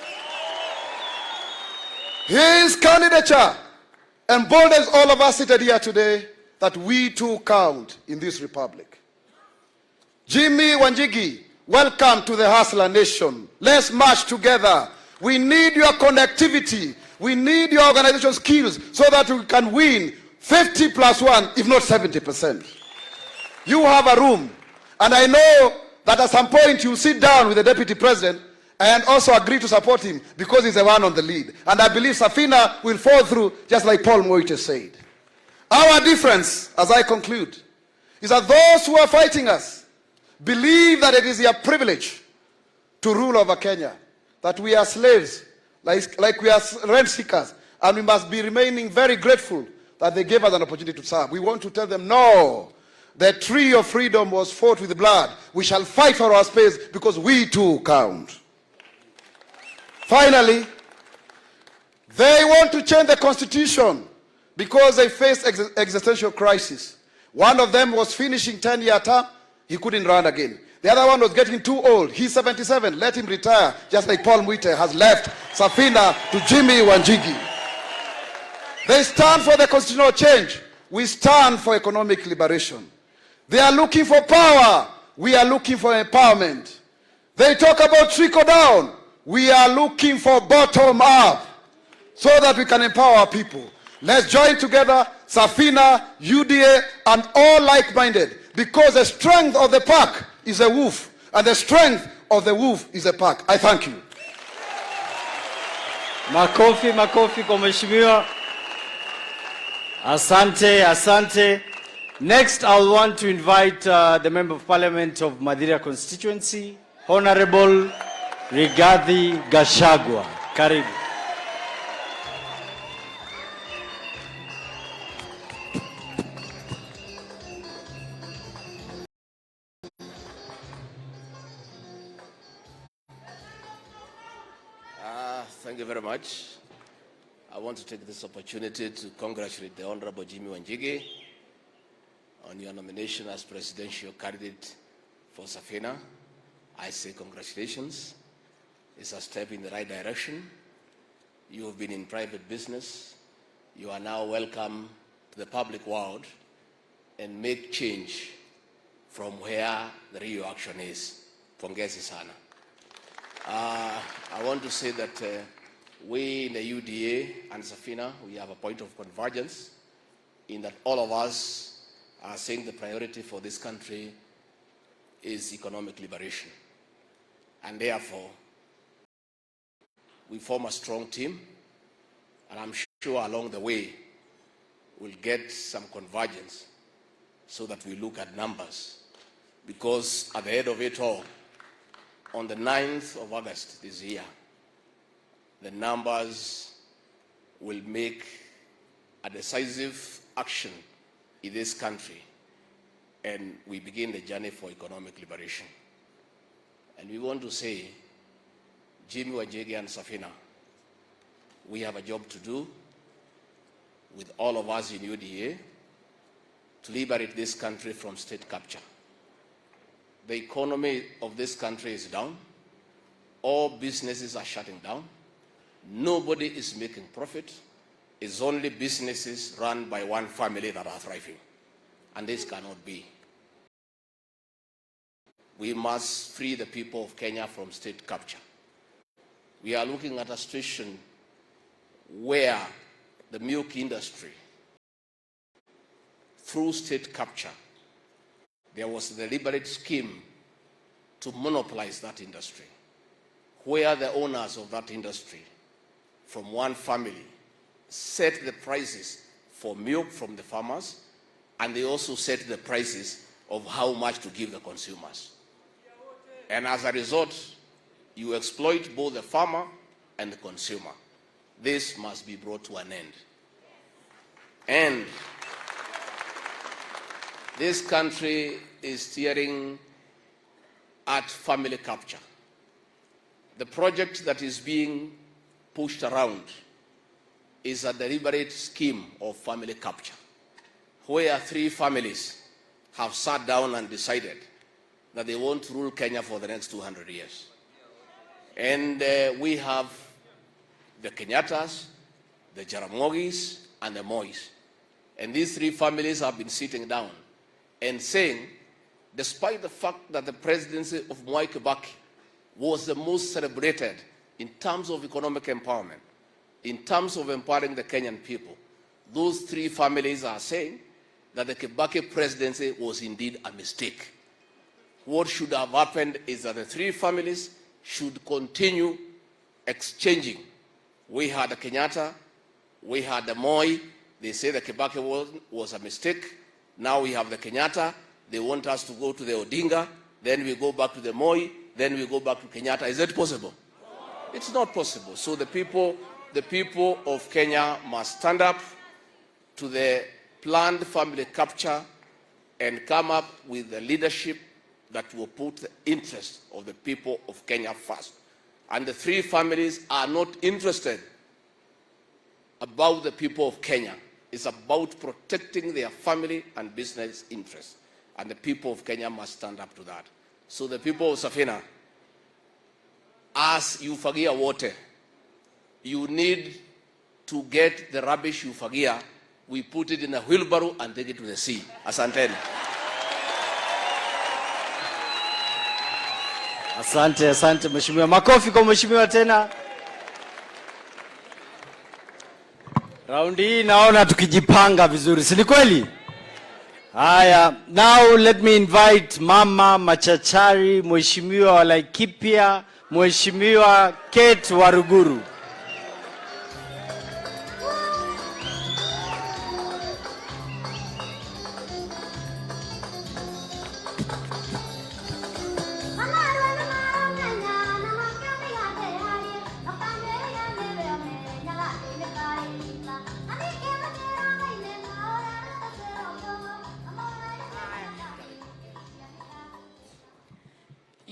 His candidature emboldens all of us seated here today that we too count in this republic. Jimmy Wanjigi, welcome to the Hustler Nation. Let's march together. We need your connectivity. We need your organization skills so that we can win 50 plus 1, if not 70%. You have a room. And I know that at some point you sit down with the deputy president and also agree to support him because he's the one on the lead. And I believe Safina will fall through just like Paul Muite said. Our difference, as I conclude, is that those who are fighting us believe that it is their privilege to rule over Kenya, that we are slaves, like we are rent seekers, and we must be remaining very grateful that they gave us an opportunity to serve. We want to tell them, no, the tree of freedom was fought with blood. We shall fight for our space because we too count. Finally, they want to change the constitution because they faced existential crisis. One of them was finishing 10-year term. He couldn't run again. The other one was getting too old. He's 77. Let him retire, just like Paul Mwite has left Safina to Jimmy Wanjigi. They stand for the constitutional change. We stand for economic liberation. They are looking for power. We are looking for empowerment. They talk about trickle down. We are looking for bottom up so that we can empower our people. Let's join together, Safina, UDA, and all like-minded, because the strength of the pack is a wolf, and the strength of the wolf is a pack. I thank you. Makofi kwa mheshimiwa. Asante, asante. Next, I want to invite the Member of Parliament of Madira constituency, Honorable Rigathi Gachagua. Karibu. Thank you very much. I want to take this opportunity to congratulate the Honorable Jimmy Wanjigi on your nomination as presidential candidate for Safina. I say congratulations. It's a step in the right direction. You have been in private business. You are now welcome to the public world and make change from where the real action is. Pongezi sana. I want to say that we in the UDA and Safina, we have a point of convergence in that all of us are saying the priority for this country is economic liberation. And therefore, we form a strong team, and I'm sure along the way we'll get some convergence so that we look at numbers. Because at the end of it all, on the 9th of August this year, the numbers will make a decisive action in this country, and we begin the journey for economic liberation. And we want to say, Jimmy Wanjigi and Safina, we have a job to do with all of us in UDA to liberate this country from state capture. The economy of this country is down. All businesses are shutting down. Nobody is making profit. It's only businesses run by one family that are thriving. And this cannot be. We must free the people of Kenya from state capture. We are looking at a situation where the milk industry, through state capture, there was a deliberate scheme to monopolize that industry, where the owners of that industry from one family set the prices for milk from the farmers, and they also set the prices of how much to give the consumers. And as a result, you exploit both the farmer and the consumer. This must be brought to an end. And this country is steering at family capture. The project that is being pushed around is a deliberate scheme of family capture, where 3 families have sat down and decided that they want to rule Kenya for the next 200 years. And we have the Kenyattas, the Jaramogis, and the Mois. And these 3 families have been sitting down and saying, despite the fact that the presidency of Mwai Kibaki was the most celebrated in terms of economic empowerment, in terms of empowering the Kenyan people, those 3 families are saying that the Kibaki presidency was indeed a mistake. What should have happened is that the 3 families should continue exchanging. We had the Kenyatta, we had the Moi. They say the Kibaki was a mistake. Now we have the Kenyatta, They want us to go to the Odinga, then we go back to the Moi, then we go back to Kenyatta. Is that possible? It's not possible. So the people of Kenya must stand up to the planned family capture and come up with a leadership that will put the interest of the people of Kenya first. And the three families are not interested about the people of Kenya. It's about protecting their family and business interests. And the people of Kenya must stand up to that. So the people of Safina, as you fagia water, you need to get the rubbish you fagia, we put it in a wheelbarrow and take it to the sea. Asanteni. Asante, asante mheshimiwa. Makofi kwa mheshimiwa tena. Raundi hii naona tukijipanga vizuri, si kweli? Haya, now let me invite mama machachari, mheshimiwa wa Laikipia, mheshimiwa Kate Waruguru.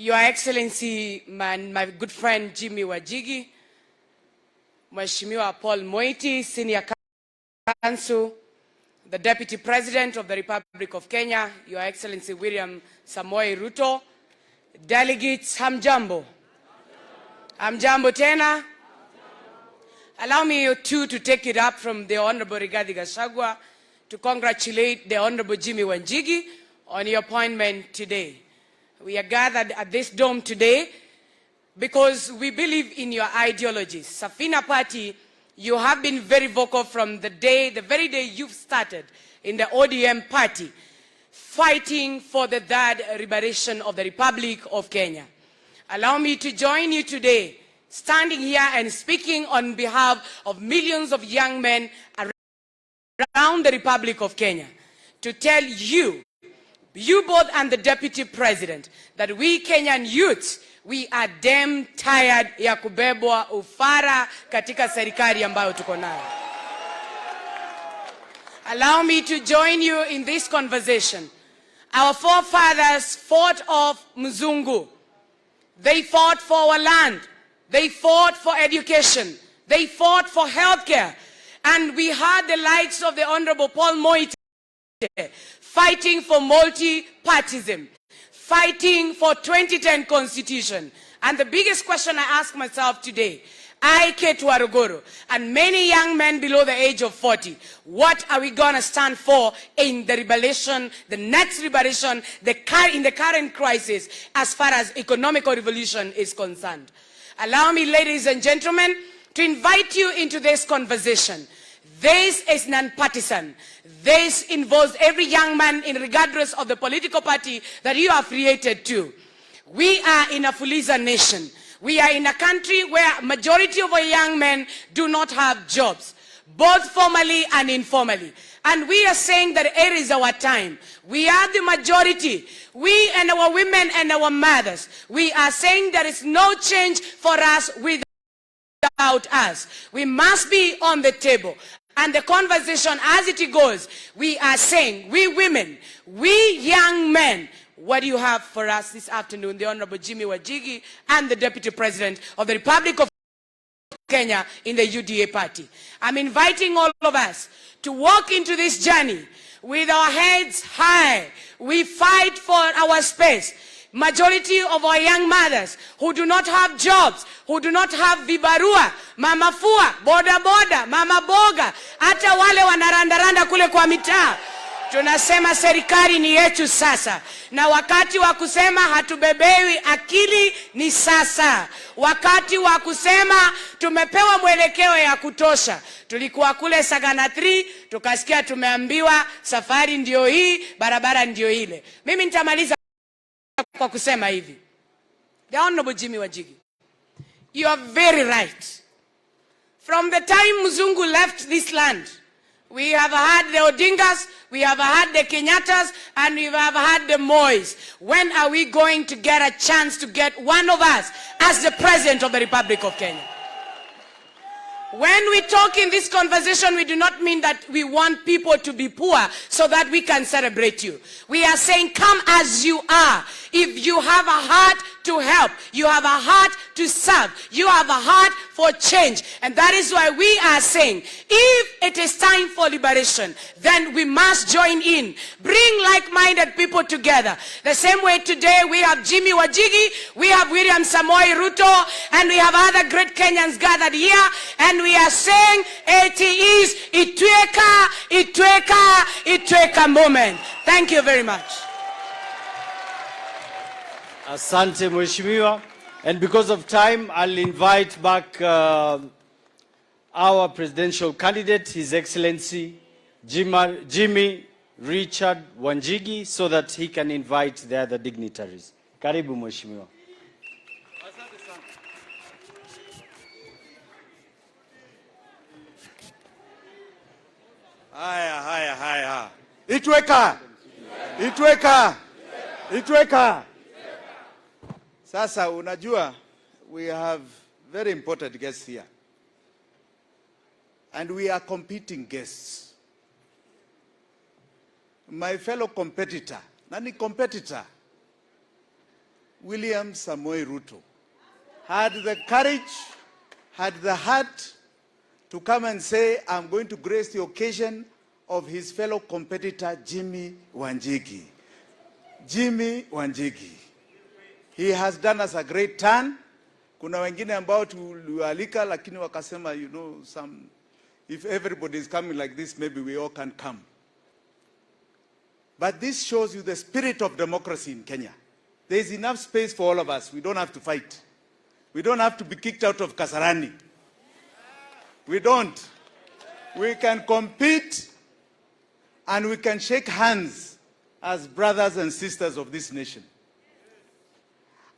Your Excellency, my good friend Jimmy Wajigi, Mheshimiwa Paul Moiti, Senior Counsel, the Deputy President of the Republic of Kenya, Your Excellency William Samoei Ruto, delegates, hamjambo. Hamjambo tena. Allow me to take it up from the Honorable Rigathi Gachagua to congratulate the Honorable Jimmy Wanjigi on your appointment today. We are gathered at this dome today because we believe in your ideologies. Safina Party, you have been very vocal from the very day you've started in the ODM party, fighting for the third liberation of the Republic of Kenya. Allow me to join you today, standing here and speaking on behalf of millions of young men around the Republic of Kenya, to tell you both and the Deputy President, that we Kenyan youths, we are damn tired ya kubebwa ufara katika serikali ambayo tuko nayo. Allow me to join you in this conversation. Our forefathers fought off Mzungu. They fought for our land. They fought for education. They fought for healthcare. And we had the likes of the Honorable Paul Moiti fighting for multi-partyism, fighting for 2010 constitution. And the biggest question I ask myself today, I, Kate Waruguru, and many young men below the age of 40, what are we going to stand for in the liberation, the next liberation, in the current crisis, as far as economic revolution is concerned? Allow me, ladies and gentlemen, to invite you into this conversation. This is non-partisan. This involves every young man, regardless of the political party that you are affiliated to. We are in a Fuliza nation. We are in a country where majority of our young men do not have jobs, both formally and informally. And we are saying that it is our time. We are the majority. We and our women and our mothers, we are saying there is no change for us without us. We must be on the table. And the conversation as it goes, we are saying, we women, we young men, what do you have for us this afternoon? The Honorable Jimmy Wajigi and the Deputy President of the Republic of Kenya in the UDA party. I'm inviting all of us to walk into this journey with our heads high. We fight for our space. Majority of our young mothers who do not have jobs, who do not have vibarua, mama fua, boda boda, mama boga, hata wale wanarandaranda kule kwa mitaa. Tunasema serikali ni yetu sasa. Na wakati wa kusema hatubebewi akili ni sasa. Wakati wa kusema tumepewa mwelekeo ya kutosha. Tulikuwa kule Sagana 3, tukasikia tumeambiwa safari ndio hii, barabara ndio ile. Mimi nitamaliza kwa kusema hivi. The Honorable Jimmy Wajigi, you are very right. From the time Mzungu left this land, We have had the Odingas, we have had the Kenyattas, and we have had the Mois. When are we going to get a chance to get one of us as the President of the Republic of Kenya? When we talk in this conversation, we do not mean that we want people to be poor so that we can celebrate you. We are saying, come as you are. If you have a heart to help, you have a heart to serve, you have a heart for change. And that is why we are saying, if it is time for liberation, then we must join in. Bring like-minded people together. The same way today we have Jimmy Wanjigi, we have William Samoei Ruto, and we have other great Kenyans gathered here. And we are saying, it is Itweka moment. Thank you very much. Asante Mheshimiwa. And because of time, I'll invite back our presidential candidate, His Excellency Jimmy Richard Wanjigi, so that he can invite the other dignitaries. Karibu Mheshimiwa. Haya. Itweka. Sasa unajua, we have very important guests here. And we are competing guests. My fellow competitor, nani competitor? William Samoei Ruto had the courage, had the heart to come and say, I'm going to grace the occasion of his fellow competitor, Jimmy Wanjigi. Jimmy Wanjigi. He has done us a great turn. Kuna wengine ambao tulialika lakini wakasema, if everybody is coming like this, maybe we all can come. But this shows you the spirit of democracy in Kenya. There is enough space for all of us. We don't have to fight. We don't have to be kicked out of Kasarani. We don't. We can compete and we can shake hands as brothers and sisters of this nation.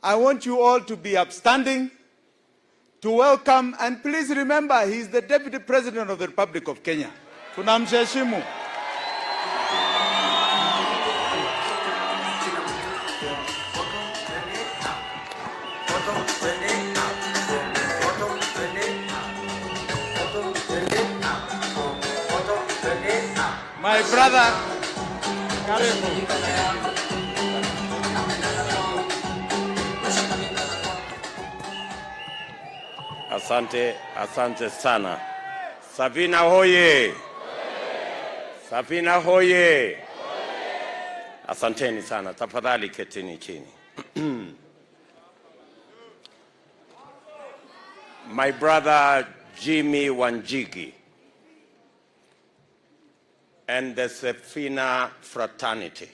I want you all to be upstanding, to welcome, and please remember, he is the Deputy President of the Republic of Kenya. Tunamheshimu. My brother, Asante sana. Safina hoye. Safina hoye. Asanteni sana. Tafadhali ketini chini. My brother Jimmy Wanjigi and the Safina fraternity.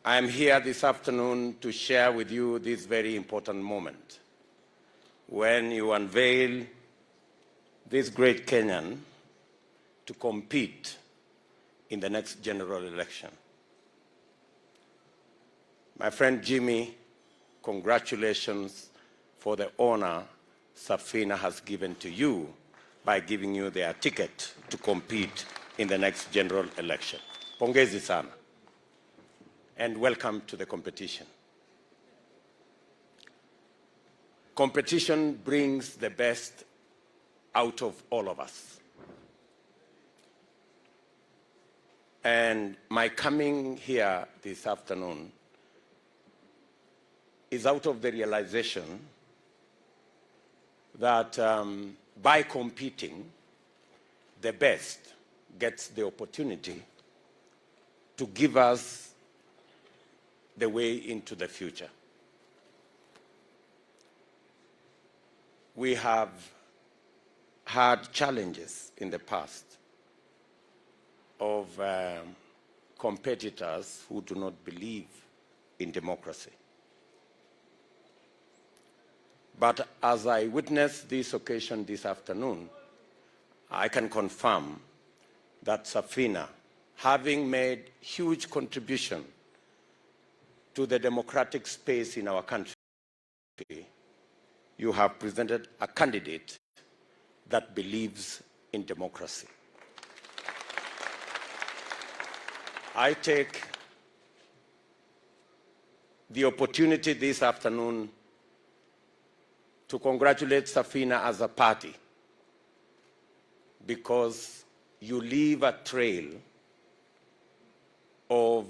I am here this afternoon to share with you this very important moment when you unveil this great Kenyan to compete in the next general election. My friend Jimmy, congratulations for the honor Safina has given to you by giving you their ticket to compete in the next general election. Pongezi sana. And welcome to the competition. Competition brings the best out of all of us. And my coming here this afternoon is out of the realization that by competing, the best gets the opportunity to give us the way into the future. We have had challenges in the past of competitors who do not believe in democracy. But as I witnessed this occasion this afternoon, I can confirm that Safina, having made huge contribution to the democratic space in our country, you have presented a candidate that believes in democracy. I take the opportunity this afternoon to congratulate Safina as a party, because you leave a trail of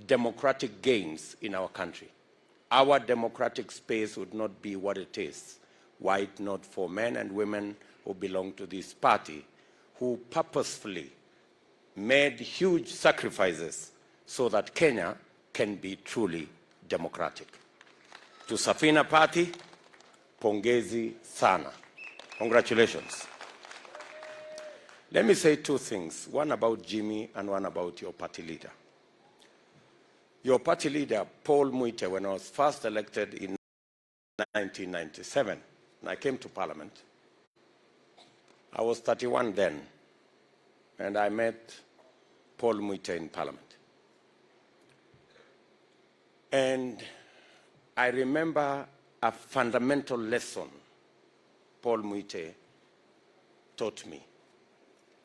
democratic gains in our country. Our democratic space would not be what it is were it not for men and women who belong to this party, who purposefully made huge sacrifices so that Kenya can be truly democratic. To Safina Party, pongezi sana. Congratulations. Let me say two things, one about Jimmy and one about your party leader. Your party leader, Paul Muite, when I was first elected in 1997, and I came to Parliament, I was 31 then, and I met Paul Muite in Parliament. And I remember a fundamental lesson Paul Muite taught me.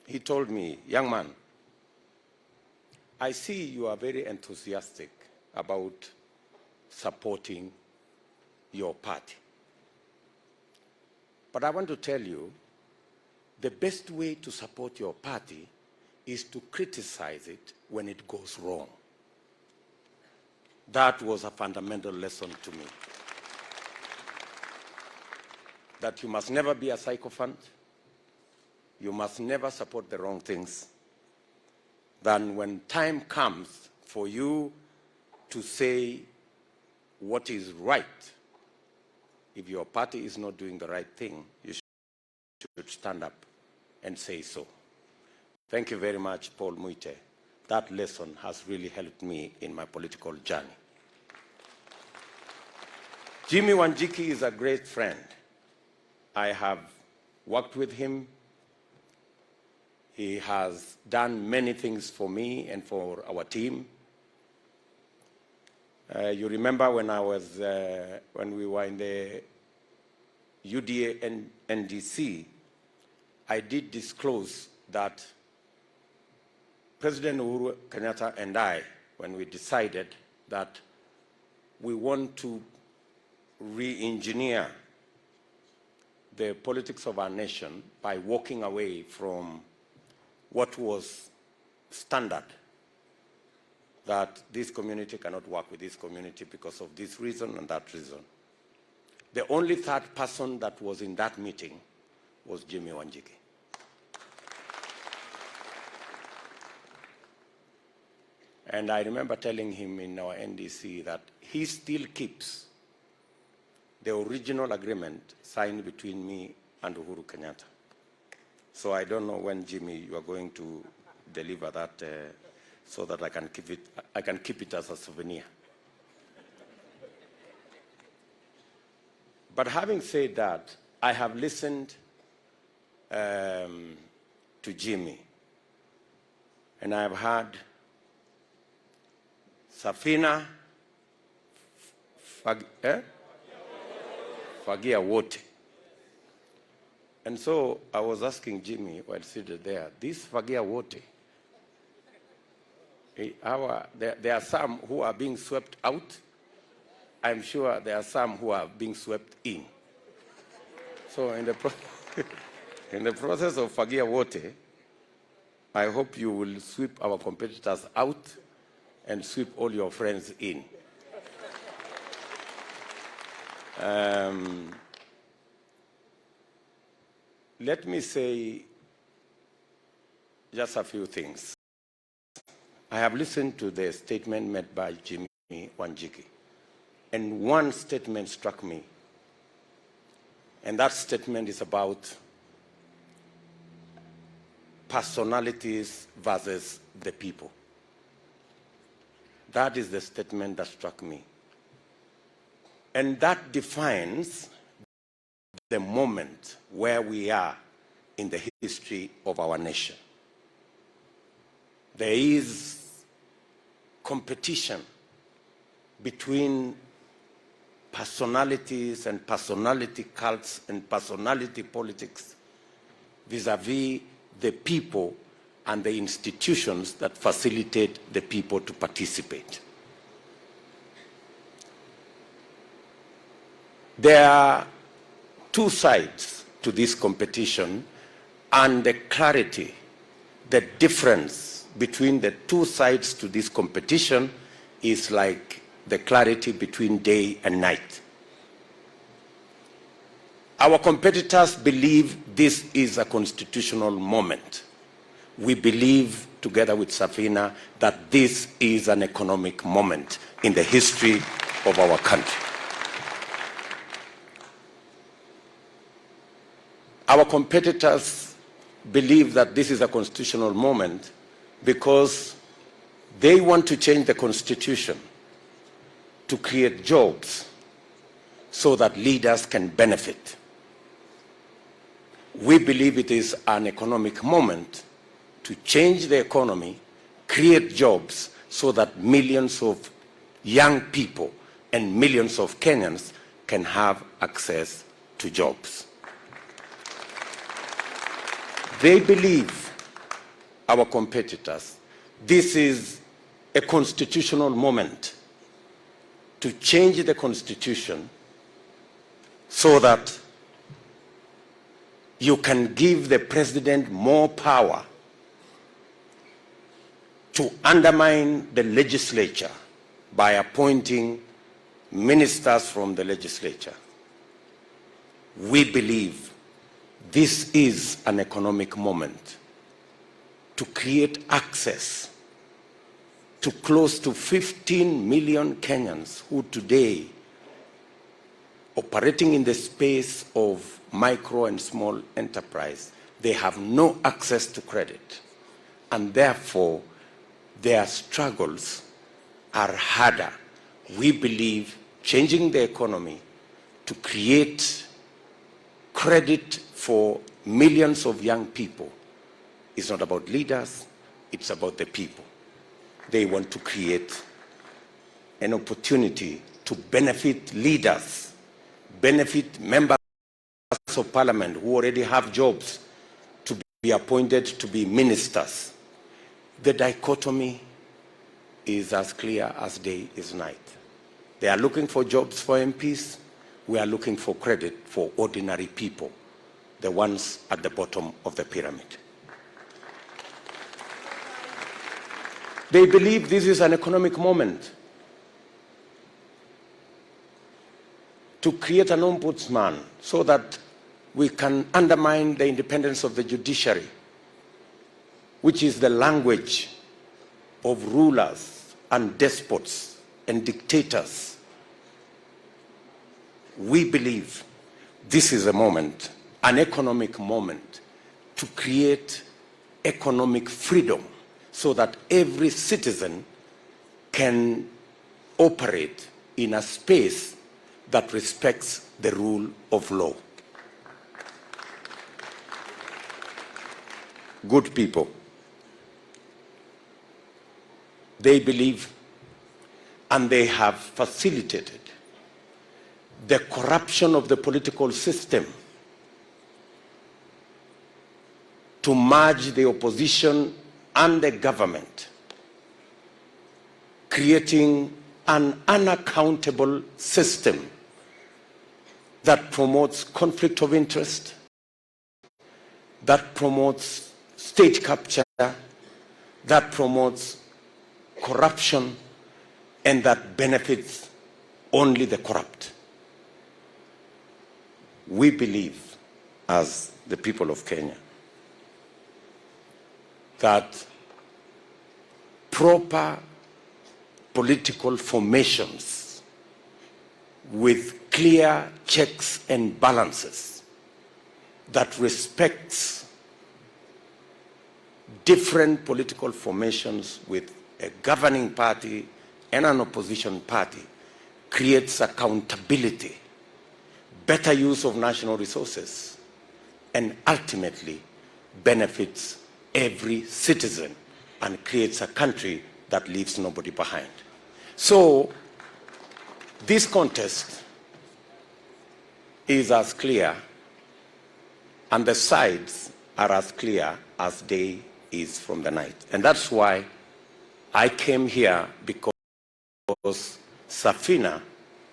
He told me, young man, I see you are very enthusiastic about supporting your party. But I want to tell you, the best way to support your party is to criticize it when it goes wrong. That was a fundamental lesson to me. That you must never be a sycophant. You must never support the wrong things. Then when time comes for you to say what is right, if your party is not doing the right thing, you should stand up and say so. Thank you very much, Paul Muite. That lesson has really helped me in my political journey. Jimmy Wanjigi is a great friend. I have worked with him. He has done many things for me and for our team. You remember when we were in the USA NDC, I did disclose that President Uhuru Kenyatta and I, when we decided that we want to re-engineer the politics of our nation by walking away from what was standard, that this community cannot work with this community because of this reason and that reason. The only third person that was in that meeting was Jimmy Wanjigi. And I remember telling him in our NDC that he still keeps the original agreement signed between me and Uhuru Kenyatta. So I don't know when, Jimmy, you are going to deliver that so that I can keep it as a souvenir. But having said that, I have listened to Jimmy, and I have heard Safina fagia wote. And so I was asking Jimmy while sitting there, this fagia wote, there are some who are being swept out. I'm sure there are some who are being swept in. So in the process of fagia wote, I hope you will sweep our competitors out and sweep all your friends in. Let me say just a few things. I have listened to the statement made by Jimmy Wanjigi, and one statement struck me, and that statement is about personalities versus the people. That is the statement that struck me. And that defines the moment where we are in the history of our nation. There is competition between personalities and personality cults and personality politics vis-a-vis the people and the institutions that facilitate the people to participate. There are two sides to this competition, and the clarity, the difference between the two sides to this competition is like the clarity between day and night. Our competitors believe this is a constitutional moment. We believe, together with Safina, that this is an economic moment in the history of our country. Our competitors believe that this is a constitutional moment because they want to change the constitution to create jobs so that leaders can benefit. We believe it is an economic moment to change the economy, create jobs so that millions of young people and millions of Kenyans can have access to jobs. They believe, our competitors, this is a constitutional moment to change the constitution so that you can give the president more power to undermine the legislature by appointing ministers from the legislature. We believe this is an economic moment to create access to close to 15 million Kenyans who today, operating in the space of micro and small enterprise, they have no access to credit, and therefore their struggles are harder. We believe changing the economy to create credit for millions of young people is not about leaders, it's about the people. They want to create an opportunity to benefit leaders, benefit members of parliament who already have jobs to be appointed to be ministers. The dichotomy is as clear as day is night. They are looking for jobs for MPs. We are looking for credit for ordinary people, the ones at the bottom of the pyramid. They believe this is an economic moment to create an ombudsman so that we can undermine the independence of the judiciary, which is the language of rulers and despots and dictators. We believe this is a moment, an economic moment, to create economic freedom so that every citizen can operate in a space that respects the rule of law. Good people, they believe and they have facilitated the corruption of the political system to merge the opposition and the government, creating an unaccountable system that promotes conflict of interest, that promotes state capture, that promotes corruption, and that benefits only the corrupt. We believe, as the people of Kenya, that proper political formations with clear checks and balances that respects different political formations with a governing party and an opposition party creates accountability, better use of national resources, and ultimately benefits every citizen and creates a country that leaves nobody behind. So this contest is as clear, and the sides are as clear as day is from the night. And that's why I came here, because Safina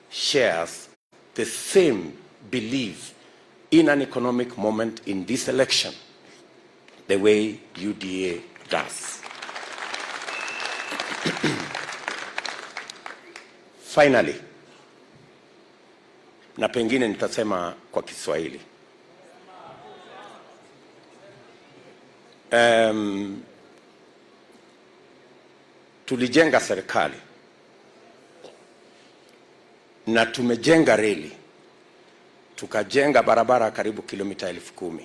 shares the same belief in an economic moment in this election, the way UDA does. Finally, na pengine nitasema kwa Kiswahili. Tulijenga serikali na tumejenga reli, tukajenga barabara karibu kilomita 10,000,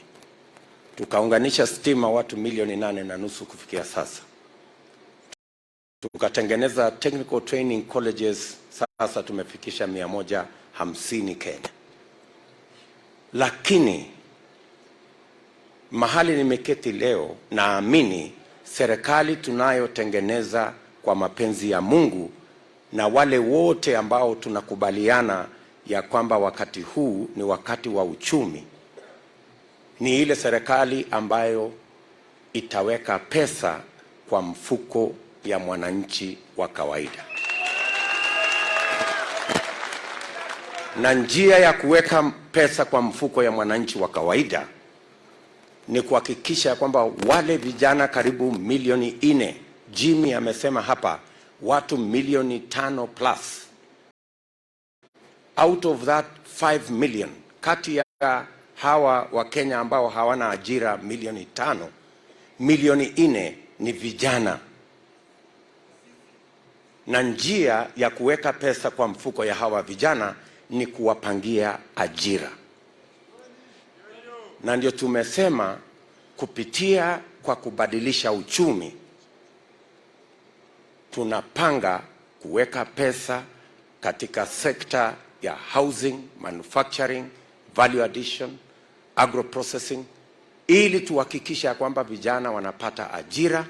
tukaunganisha stima watu 8.5 kufikia sasa, tukatengeneza technical training colleges, sasa tumefikisha 150 Kenya. Lakini mahali nimeketi leo, naamini serikali tunayotengeneza kwa mapenzi ya Mungu na wale wote ambao tunakubaliana ya kwamba wakati huu ni wakati wa uchumi, ni ile serikali ambayo itaweka pesa kwa mfuko ya mwananchi wa kawaida. Na njia ya kuweka pesa kwa mfuko ya mwananchi wa kawaida ni kuhakikisha kwamba wale vijana karibu 4 milioni, Jimmy amesema hapa watu 5 milioni plus, out of that 5 million, kati ya hawa wa Kenya ambao hawana ajira 5 milioni, 4 milioni ni vijana. Na njia ya kuweka pesa kwa mfuko ya hawa vijana ni kuwapangia ajira. Na ndio tumesema kupitia kwa kubadilisha uchumi, tunapanga kuweka pesa katika sekta ya housing, manufacturing, value addition, agro processing, ili tuhakikisha kwamba vijana wanapata ajira,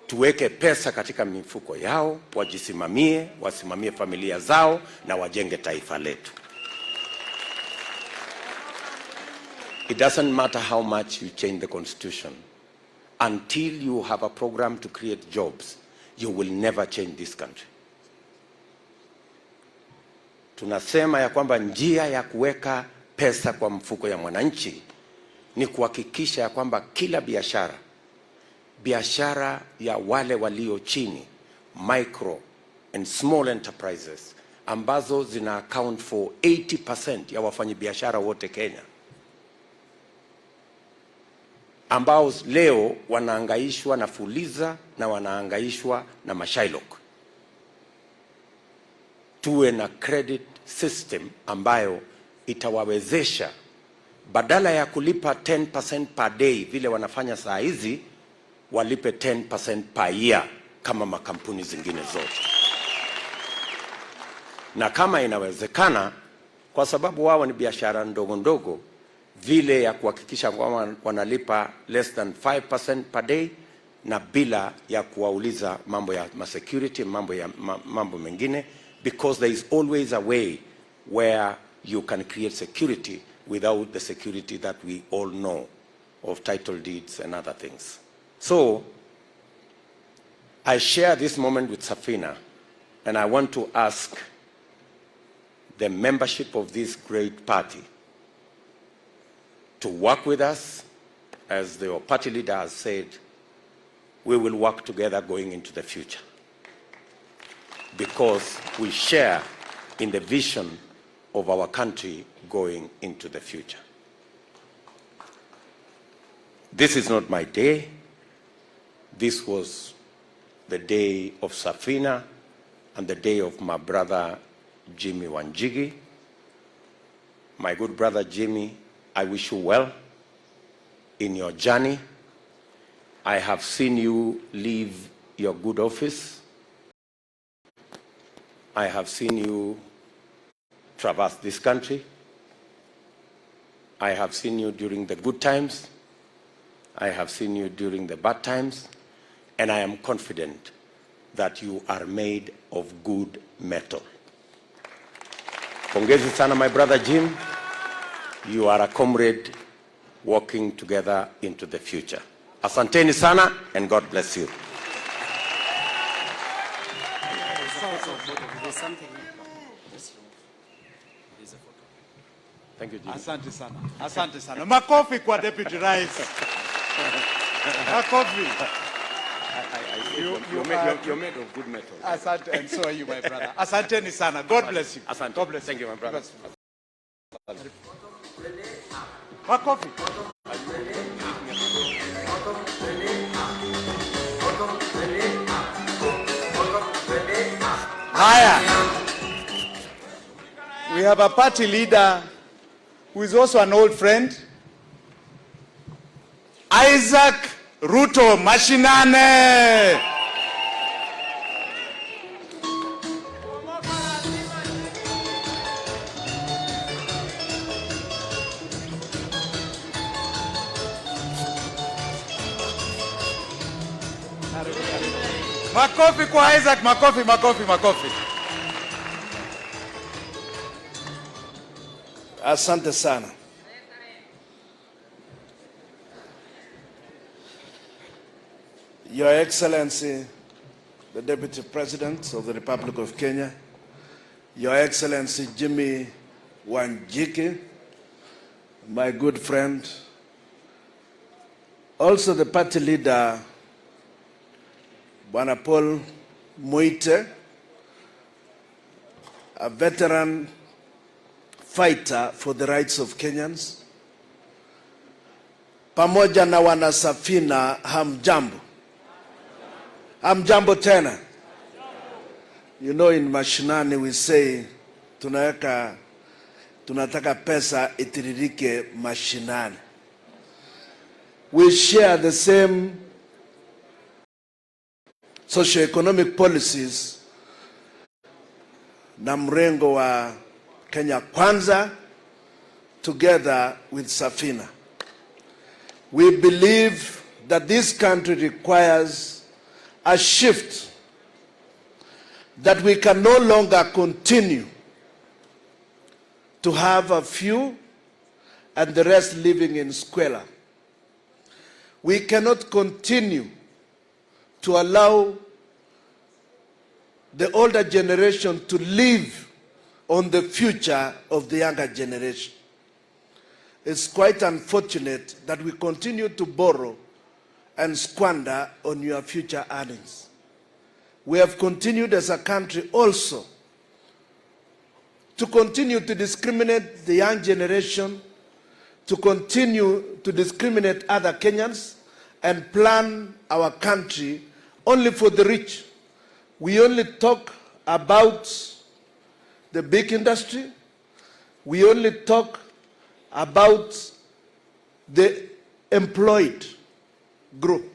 tuweke pesa katika mifuko yao, wajisimamie, wasimamie familia zao na wajenge taifa letu. It doesn't matter how much you change the constitution. Until you have a program to create jobs, you will never change this country. Tunasema ya kwamba njia ya kuweka pesa kwa mfuko ya mwananchi ni kuhakikisha ya kwamba kila biashara ya wale walio chini, micro and small enterprises, ambazo zina account for 80% ya wafanyabiashara wote Kenya, ambao leo wanaangaishwa na fuliza na wanaangaishwa na mashailok, tuwe na credit system ambayo itawawezesha badala ya kulipa 10% per day vile wanafanya saa hizi, walipe 10% per year kama makampuni zingine zote. Na kama inawezekana, kwa sababu wao ni biashara ndogo ndogo, vile ya kuhakikisha kwamba wanalipa less than 5% per day, na bila ya kuwauliza mambo ya security, mambo mengine, because there is always a way where you can create security without the security that we all know of title deeds and other things. So I share this moment with Safina, and I want to ask the membership of this great party to work with us. As the party leader has said, we will work together going into the future, because we share in the vision of our country going into the future. This is not my day. This was the day of Safina and the day of my brother Jimmy Wanjigi. My good brother Jimmy, I wish you well in your journey. I have seen you leave your good office. I have seen you traverse this country. I have seen you during the good times. I have seen you during the bad times. And I am confident that you are made of good metal. Pongezi sana, my brother Jim. You are a comrade working together into the future. Asanteni sana, and God bless you. Thank you, Jimmy. Asante sana. Asante sana. Makofi kwa Deputy Rais. Makofi. You're made of good metal. Asante, and so are you, my brother. Asanteni sana. God bless you. Asante. God bless you. Thank you, my brother. Makofi. Haya. We have a party leader who is also an old friend, Isaac Ruto Mashinane. Makofi kwa Isaac, makofi, makofi, makofi. Asante sana. Your Excellency, the Deputy President of the Republic of Kenya, Your Excellency Jimmy Wanjiki, my good friend, also the party leader, Bwana Paul Muite, a veteran fighter for the rights of Kenyans, pamoja na wana Safina, hamjambo. Hamjambo tena. You know, in mashinani we say tunataka pesa itiririke mashinani. We share the same socio-economic policies na mrengo wa Kenya Kwanza together with Safina. We believe that this country requires a shift, that we can no longer continue to have a few and the rest living in squalor. We cannot continue to allow the older generation to live on the future of the younger generation. It's quite unfortunate that we continue to borrow and squander on your future earnings. We have continued as a country also to continue to discriminate the young generation, to continue to discriminate other Kenyans, and plan our country only for the rich. We only talk about the big industry. We only talk about the employed group.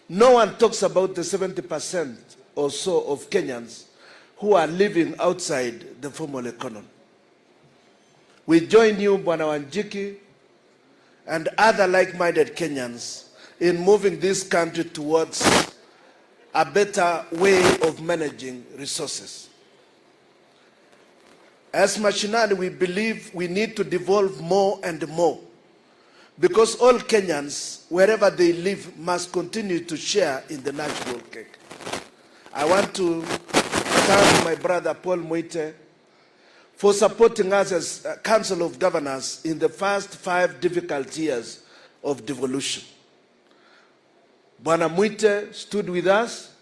No one talks about the 70% or so of Kenyans who are living outside the formal economy. We join you, Bwana Wanjiki, and other like-minded Kenyans in moving this country towards a better way of managing resources. As Mashinani, we believe we need to devolve more and more, because all Kenyans, wherever they live, must continue to share in the national cake. I want to thank my brother Paul Muite for supporting us as Council of Governors in the first 5 difficult years of devolution. Bwana Muite stood with us,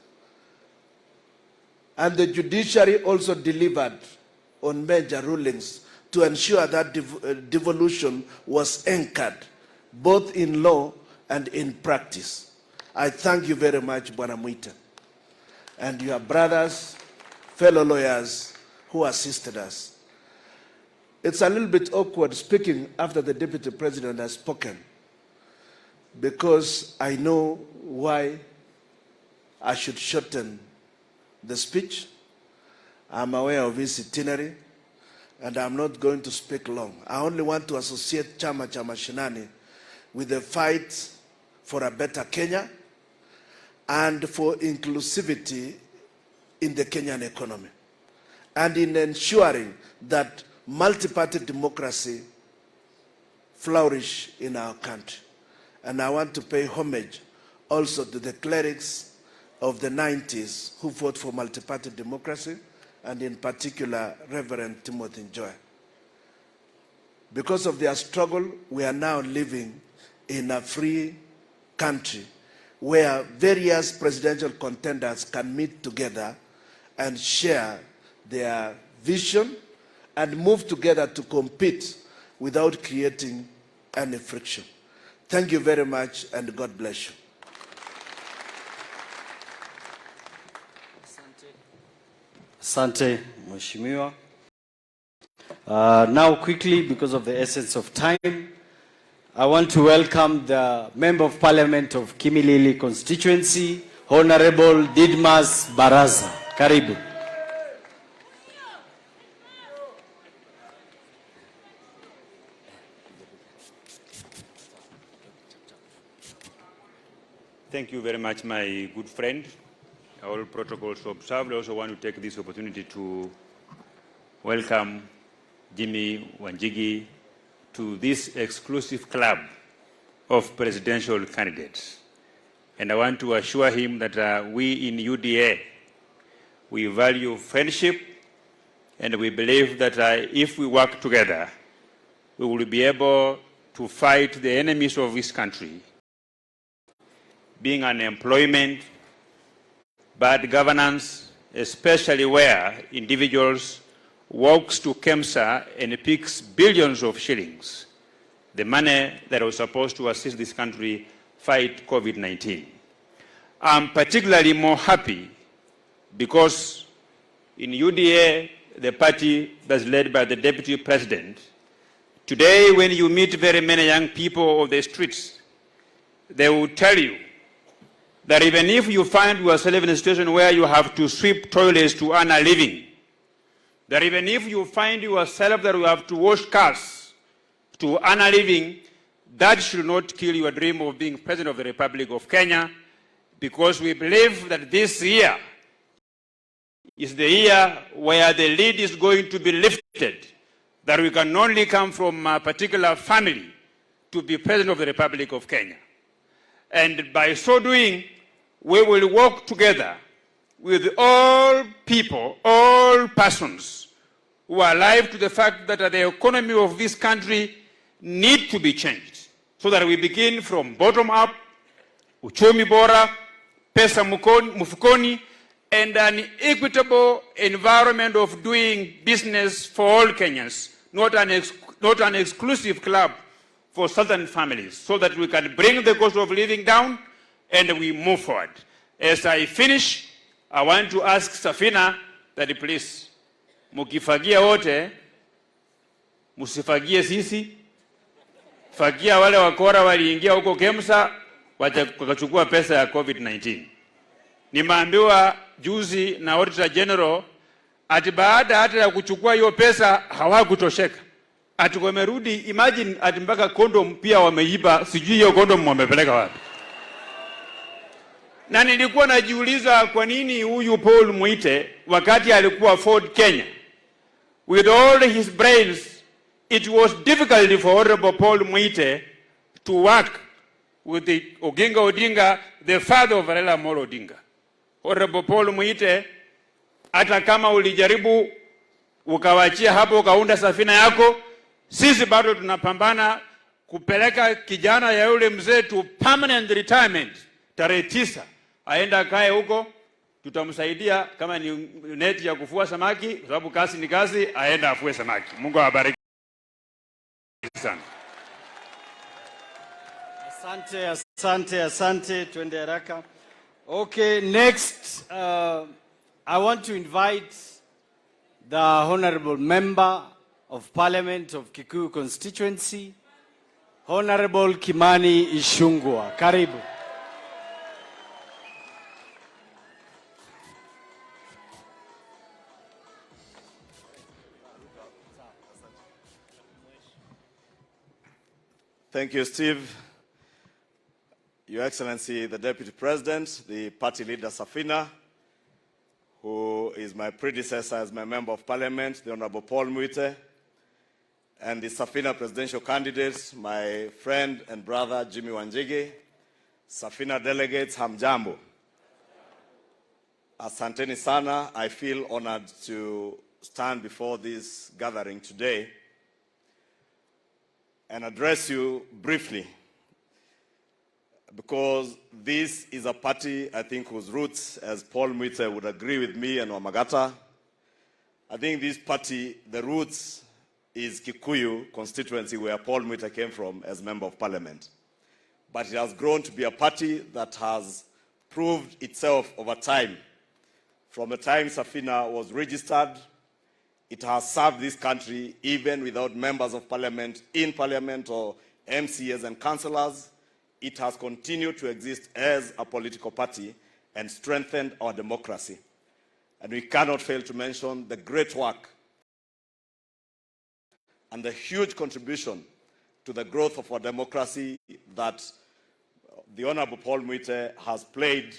and the judiciary also delivered on major rulings to ensure that devolution was anchored both in law and in practice. I thank you very much, Bwana Muite, and your brothers, fellow lawyers who assisted us. It's a little bit awkward speaking after the Deputy President has spoken, because I know why I should shorten the speech. I'm aware of his itinerary, and I'm not going to speak long. I only want to associate Chama cha Mashinani with the fight for a better Kenya and for inclusivity in the Kenyan economy, and in ensuring that multi-party democracy flourish in our country. And I want to pay homage also to the clerics of the 90s who fought for multi-party democracy, and in particular, Reverend Timothy Njoya. Because of their struggle, we are now living in a free country where various presidential contenders can meet together and share their vision and move together to compete without creating any friction. Thank you very much, and God bless you. Asante, Mheshimiwa. Now quickly, because of the essence of time, I want to welcome the Member of Parliament of Kimilili constituency, Honorable Didmas Baraza. Karibu. Thank you very much, my good friend. All protocols observed. I also want to take this opportunity to welcome Jimmy Wanjigi to this exclusive club of presidential candidates. And I want to assure him that we in UDA, we value friendship, and we believe that if we work together, we will be able to fight the enemies of this country, being unemployment, bad governance, especially where individuals walks to KEMSA and picks billions of shillings, the money that was supposed to assist this country fight COVID-19. I'm particularly more happy because in UDA, the party that's led by the Deputy President, today when you meet very many young people on the streets, they will tell you that even if you find yourself in a situation where you have to sweep toilets to earn a living, that even if you find yourself that you have to wash cars to earn a living, that should not kill your dream of being President of the Republic of Kenya, because we believe that this year is the year where the lead is going to be lifted, that we can only come from a particular family to be President of the Republic of Kenya. And by so doing, we will work together with all people, all persons who are alive to the fact that the economy of this country needs to be changed, so that we begin from bottom up, uchumi bora, pesa mfukoni, and an equitable environment of doing business for all Kenyans, not an exclusive club for certain families, so that we can bring the cost of living down and we move forward. As I finish, I want to ask Safina that please, mukifagia wote, musifagie sisi, fagia wale wakora waliingia huko KEMSA, wakachukua pesa ya COVID-19. Nimeambiwa juzi na Auditor General, ati baada hata ya kuchukua hiyo pesa hawakutosheka. Ati wamerudi, imagine ati mpaka kondom pia wameiba, sijui hiyo kondom wamepeleka wapi. Na nilikuwa najiuliza kwa nini huyu Paul Muite wakati alikuwa Ford Kenya, with all his brains, it was difficult for Honorable Paul Muite to work with the Odinga, the father of Raila Odinga. Honorable Paul Muite, hata kama ulijaribu ukawachia hapo ukaunda Safina yako, sisi bado tunapambana kupeleka kijana ya yule mzee to permanent retirement tarehe 9. Aenda kae huko, tutamsaidia kama ni neti ya kufua samaki, kwa sababu kazi ni kazi, aenda afue samaki. Mungu awabariki sana. Asante, twende haraka. Okay, next, I want to invite the Honorable Member of Parliament of Kikuyu constituency, Honorable Kimani Ichung'wah. Karibu. Thank you, Steve. Your Excellency, the Deputy President, the party leader Safina, who is my predecessor as my Member of Parliament, the Honorable Paul Muite, and the Safina presidential candidates, my friend and brother Jimmy Wanjigi, Safina delegates, hamjambo. Asanteni sana. I feel honored to stand before this gathering today and address you briefly, because this is a party, I think, whose roots, as Paul Mwite would agree with me and Wamagata, I think this party, the roots is Kikuyu constituency, where Paul Mwite came from as Member of Parliament. But it has grown to be a party that has proved itself over time. From the time Safina was registered, it has served this country even without members of parliament in parliament or MCAs and councillors. It has continued to exist as a political party and strengthened our democracy. And we cannot fail to mention the great work and the huge contribution to the growth of our democracy that the Honorable Paul Mwite has played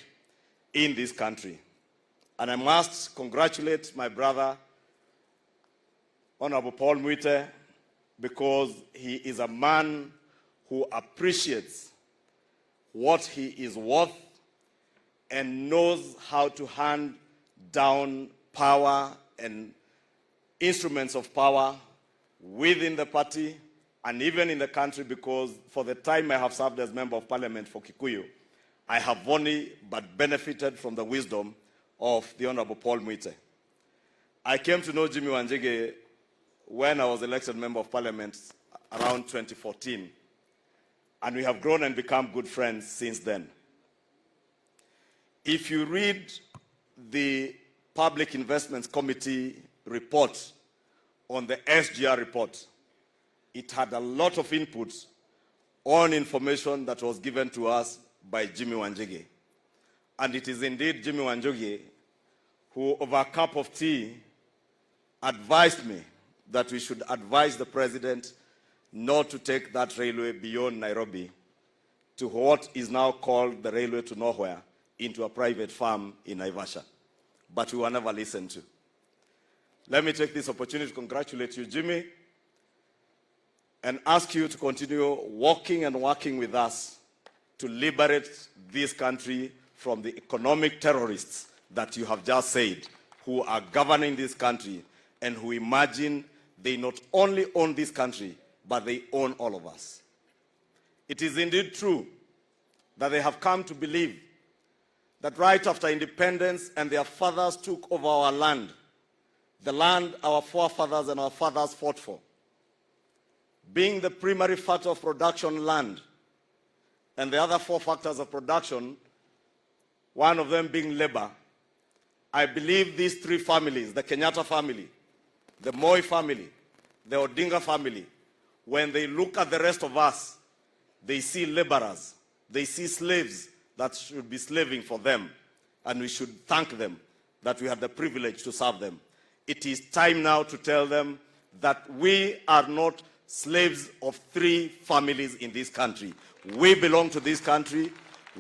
in this country. And I must congratulate my brother, Honorable Paul Mwite, because he is a man who appreciates what he is worth and knows how to hand down power and instruments of power within the party and even in the country, because for the time I have served as Member of Parliament for Kikuyu, I have only but benefited from the wisdom of the Honorable Paul Mwite. I came to know Jimmy Wanjigi when I was elected Member of Parliament around 2014, and we have grown and become good friends since then. If you read the Public Investments Committee report on the SGR report, it had a lot of input on information that was given to us by Jimmy Wanjigi. And it is indeed Jimmy Wanjigi who, over a cup of tea, advised me that we should advise the president not to take that railway beyond Nairobi to what is now called the railway to nowhere, into a private farm in Naivasha. But we were never listened to. Let me take this opportunity to congratulate you, Jimmy, and ask you to continue walking and working with us to liberate this country from the economic terrorists that you have just said, who are governing this country and who imagine they not only own this country, but they own all of us. It is indeed true that they have come to believe that right after independence and their fathers took over our land, the land our forefathers and our fathers fought for, being the primary factor of production, land, and the other four factors of production, one of them being labor. I believe these three families, the Kenyatta family, the Moi family, the Odinga family, when they look at the rest of us, they see laborers, they see slaves that should be slaving for them, and we should thank them that we had the privilege to serve them. It is time now to tell them that we are not slaves of three families in this country. We belong to this country.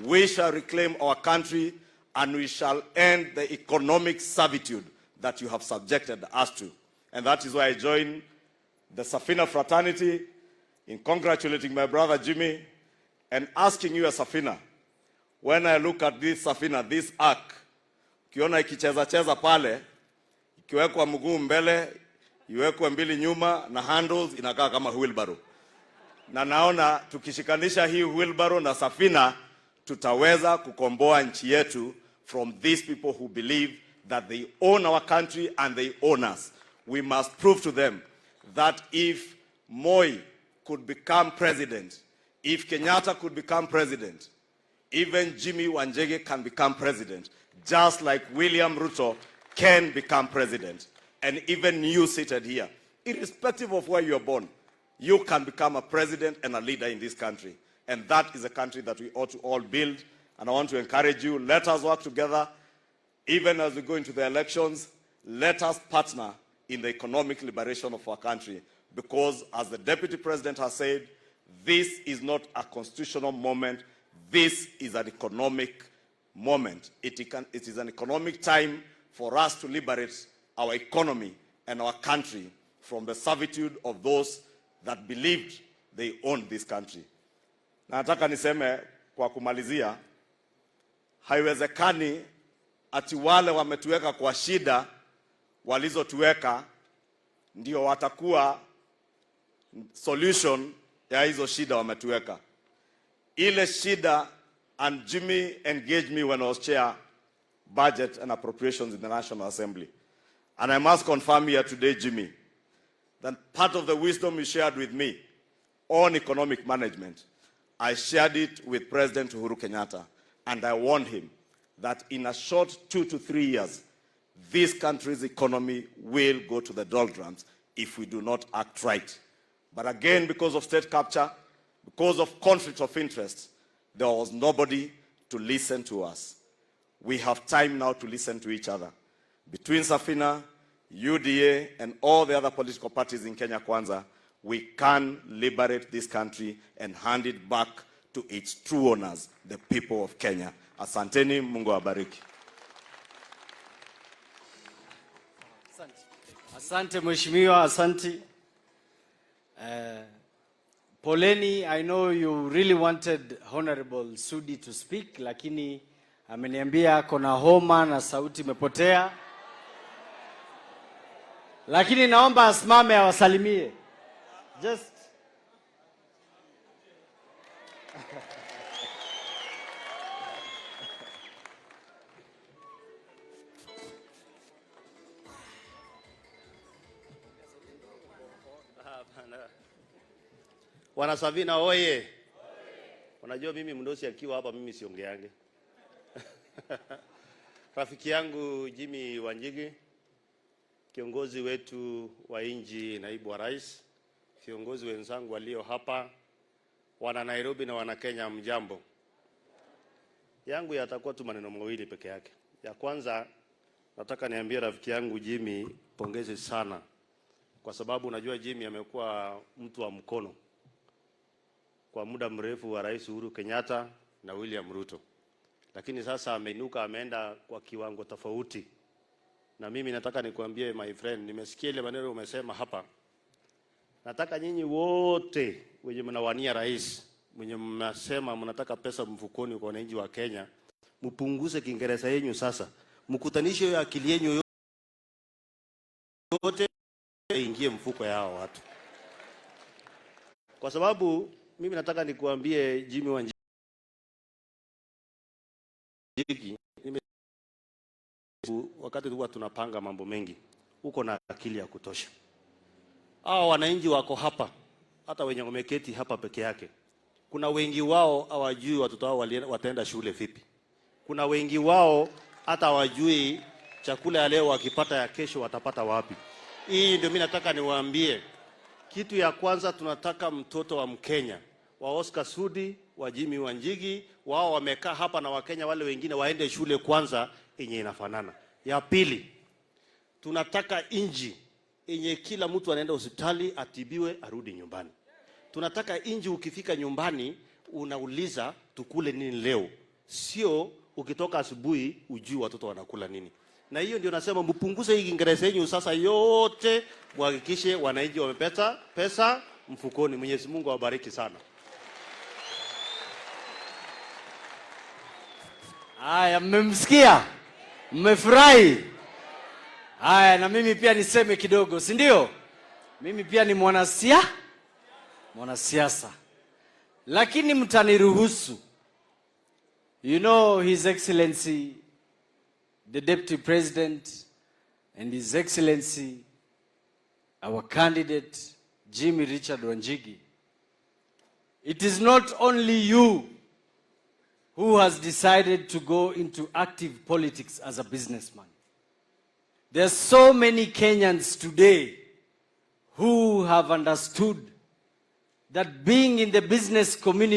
We shall reclaim our country, and we shall end the economic servitude that you have subjected us to. And that is why I join the Safina fraternity in congratulating my brother Jimmy and asking you as Safina, when I look at this Safina, this ark, kiona ikicheza pale, ikiwekwa mguu mbele, iwekwe mbili nyuma, na handles inakaa kama wheelbarrow. Na naona tukishikanisha hii wheelbarrow na Safina, tutaweza kukomboa nchi yetu from these people who believe that they own our country and they own us. We must prove to them that if Moi could become president, if Kenyatta could become president, even Jimmy Wanjigi can become president, just like William Ruto can become president. And even you seated here, irrespective of where you are born, you can become a president and a leader in this country. And that is a country that we ought to all build. And I want to encourage you, let us work together. Even as we go into the elections, let us partner in the economic liberation of our country. Because as the Deputy President has said, this is not a constitutional moment. This is an economic moment. It is an economic time for us to liberate our economy and our country from the servitude of those that believed they owned this country. Na nataka niseme kwa kumalizia, haiwezekani ati wale wametuweka kwa shida walizotuweka ndio watakuwa solution ya hizo shida wametuweka. Ile shida, and Jimmy engaged me when I was chair budget and appropriations in the National Assembly. And I must confirm here today, Jimmy, that part of the wisdom you shared with me on economic management, I shared it with President Uhuru Kenyatta, and I warned him that in a short 2 to 3 years, this country's economy will go to the doldrums if we do not act right. But again, because of state capture, because of conflict of interest, there was nobody to listen to us. We have time now to listen to each other. Between Safina, UDA, and all the other political parties in Kenya Kwanza, we can liberate this country and hand it back to its true owners, the people of Kenya. Asanteni, Mungu awabariki. Asante Mheshimiwa, asante. Poleni, I know you really wanted Honorable Sudi to speak, lakini ameniambia kona homa na sauti imepotea. Lakini naomba asimame awasalimie. Just Wana Safina oye. Unajua mimi mdosi akiwa hapa mimi siongeange. Rafiki yangu Jimmy Wanjigi, kiongozi wetu wa inji, naibu wa rais, viongozi wenzangu walio hapa, wana Nairobi na wana Kenya, mjambo. Yangu yatakuwa tu maneno mawili peke yake. Ya kwanza, nataka niambie rafiki yangu Jimmy pongezi sana, kwa sababu unajua Jimmy amekuwa mtu wa mkono kwa muda mrefu wa Rais Uhuru Kenyatta na William Ruto. Lakini sasa ameinuka, ameenda kwa kiwango tofauti. Na mimi nataka nikuambie my friend, nimesikia ile maneno umesema hapa. Nataka nyinyi wote wenye mnawania rais, wenye mnasema mnataka pesa mfukoni kwa wananchi wa Kenya, mpunguze Kiingereza yenu sasa. Mkutanishe hiyo akili yenu yote ingie mfuko yao watu. Kwa sababu mimi nataka nikuambie Jimmy Wanjigi, wakati huwa tunapanga mambo mengi, uko na akili ya kutosha. Hao wananchi wako hapa, hata wenye wameketi hapa peke yake, kuna wengi wao hawajui watoto wao wataenda shule vipi. Kuna wengi wao hata hawajui chakula ya leo wakipata ya kesho watapata wapi. Hii ndio mimi nataka niwaambie. Kitu ya kwanza, tunataka mtoto wa Mkenya, wa Oscar Sudi, wa Jimmy Wanjigi, wao wamekaa hapa na Wakenya wale wengine waende shule kwanza yenye inafanana. Ya pili, tunataka inji yenye kila mtu anaenda hospitali atibiwe arudi nyumbani. Tunataka inji ukifika nyumbani unauliza tukule nini leo, sio ukitoka asubuhi ujui watoto wanakula nini. Na hiyo ndio nasema mpunguze hii Kiingereza yenu sasa yote, muhakikishe wananchi wamepata pesa mfukoni. Mwenyezi Mungu awabariki sana. Haya, mmemsikia? Mmefurahi? Haya, na mimi pia niseme kidogo, si ndio? Mimi pia ni mwanasiasa. Lakini mtaniruhusu. You know, His Excellency the Deputy President and His Excellency our candidate Jimmy Richard Wanjigi. It is not only you who has decided to go into active politics as a businessman. There are so many Kenyans today who have understood that being in the business community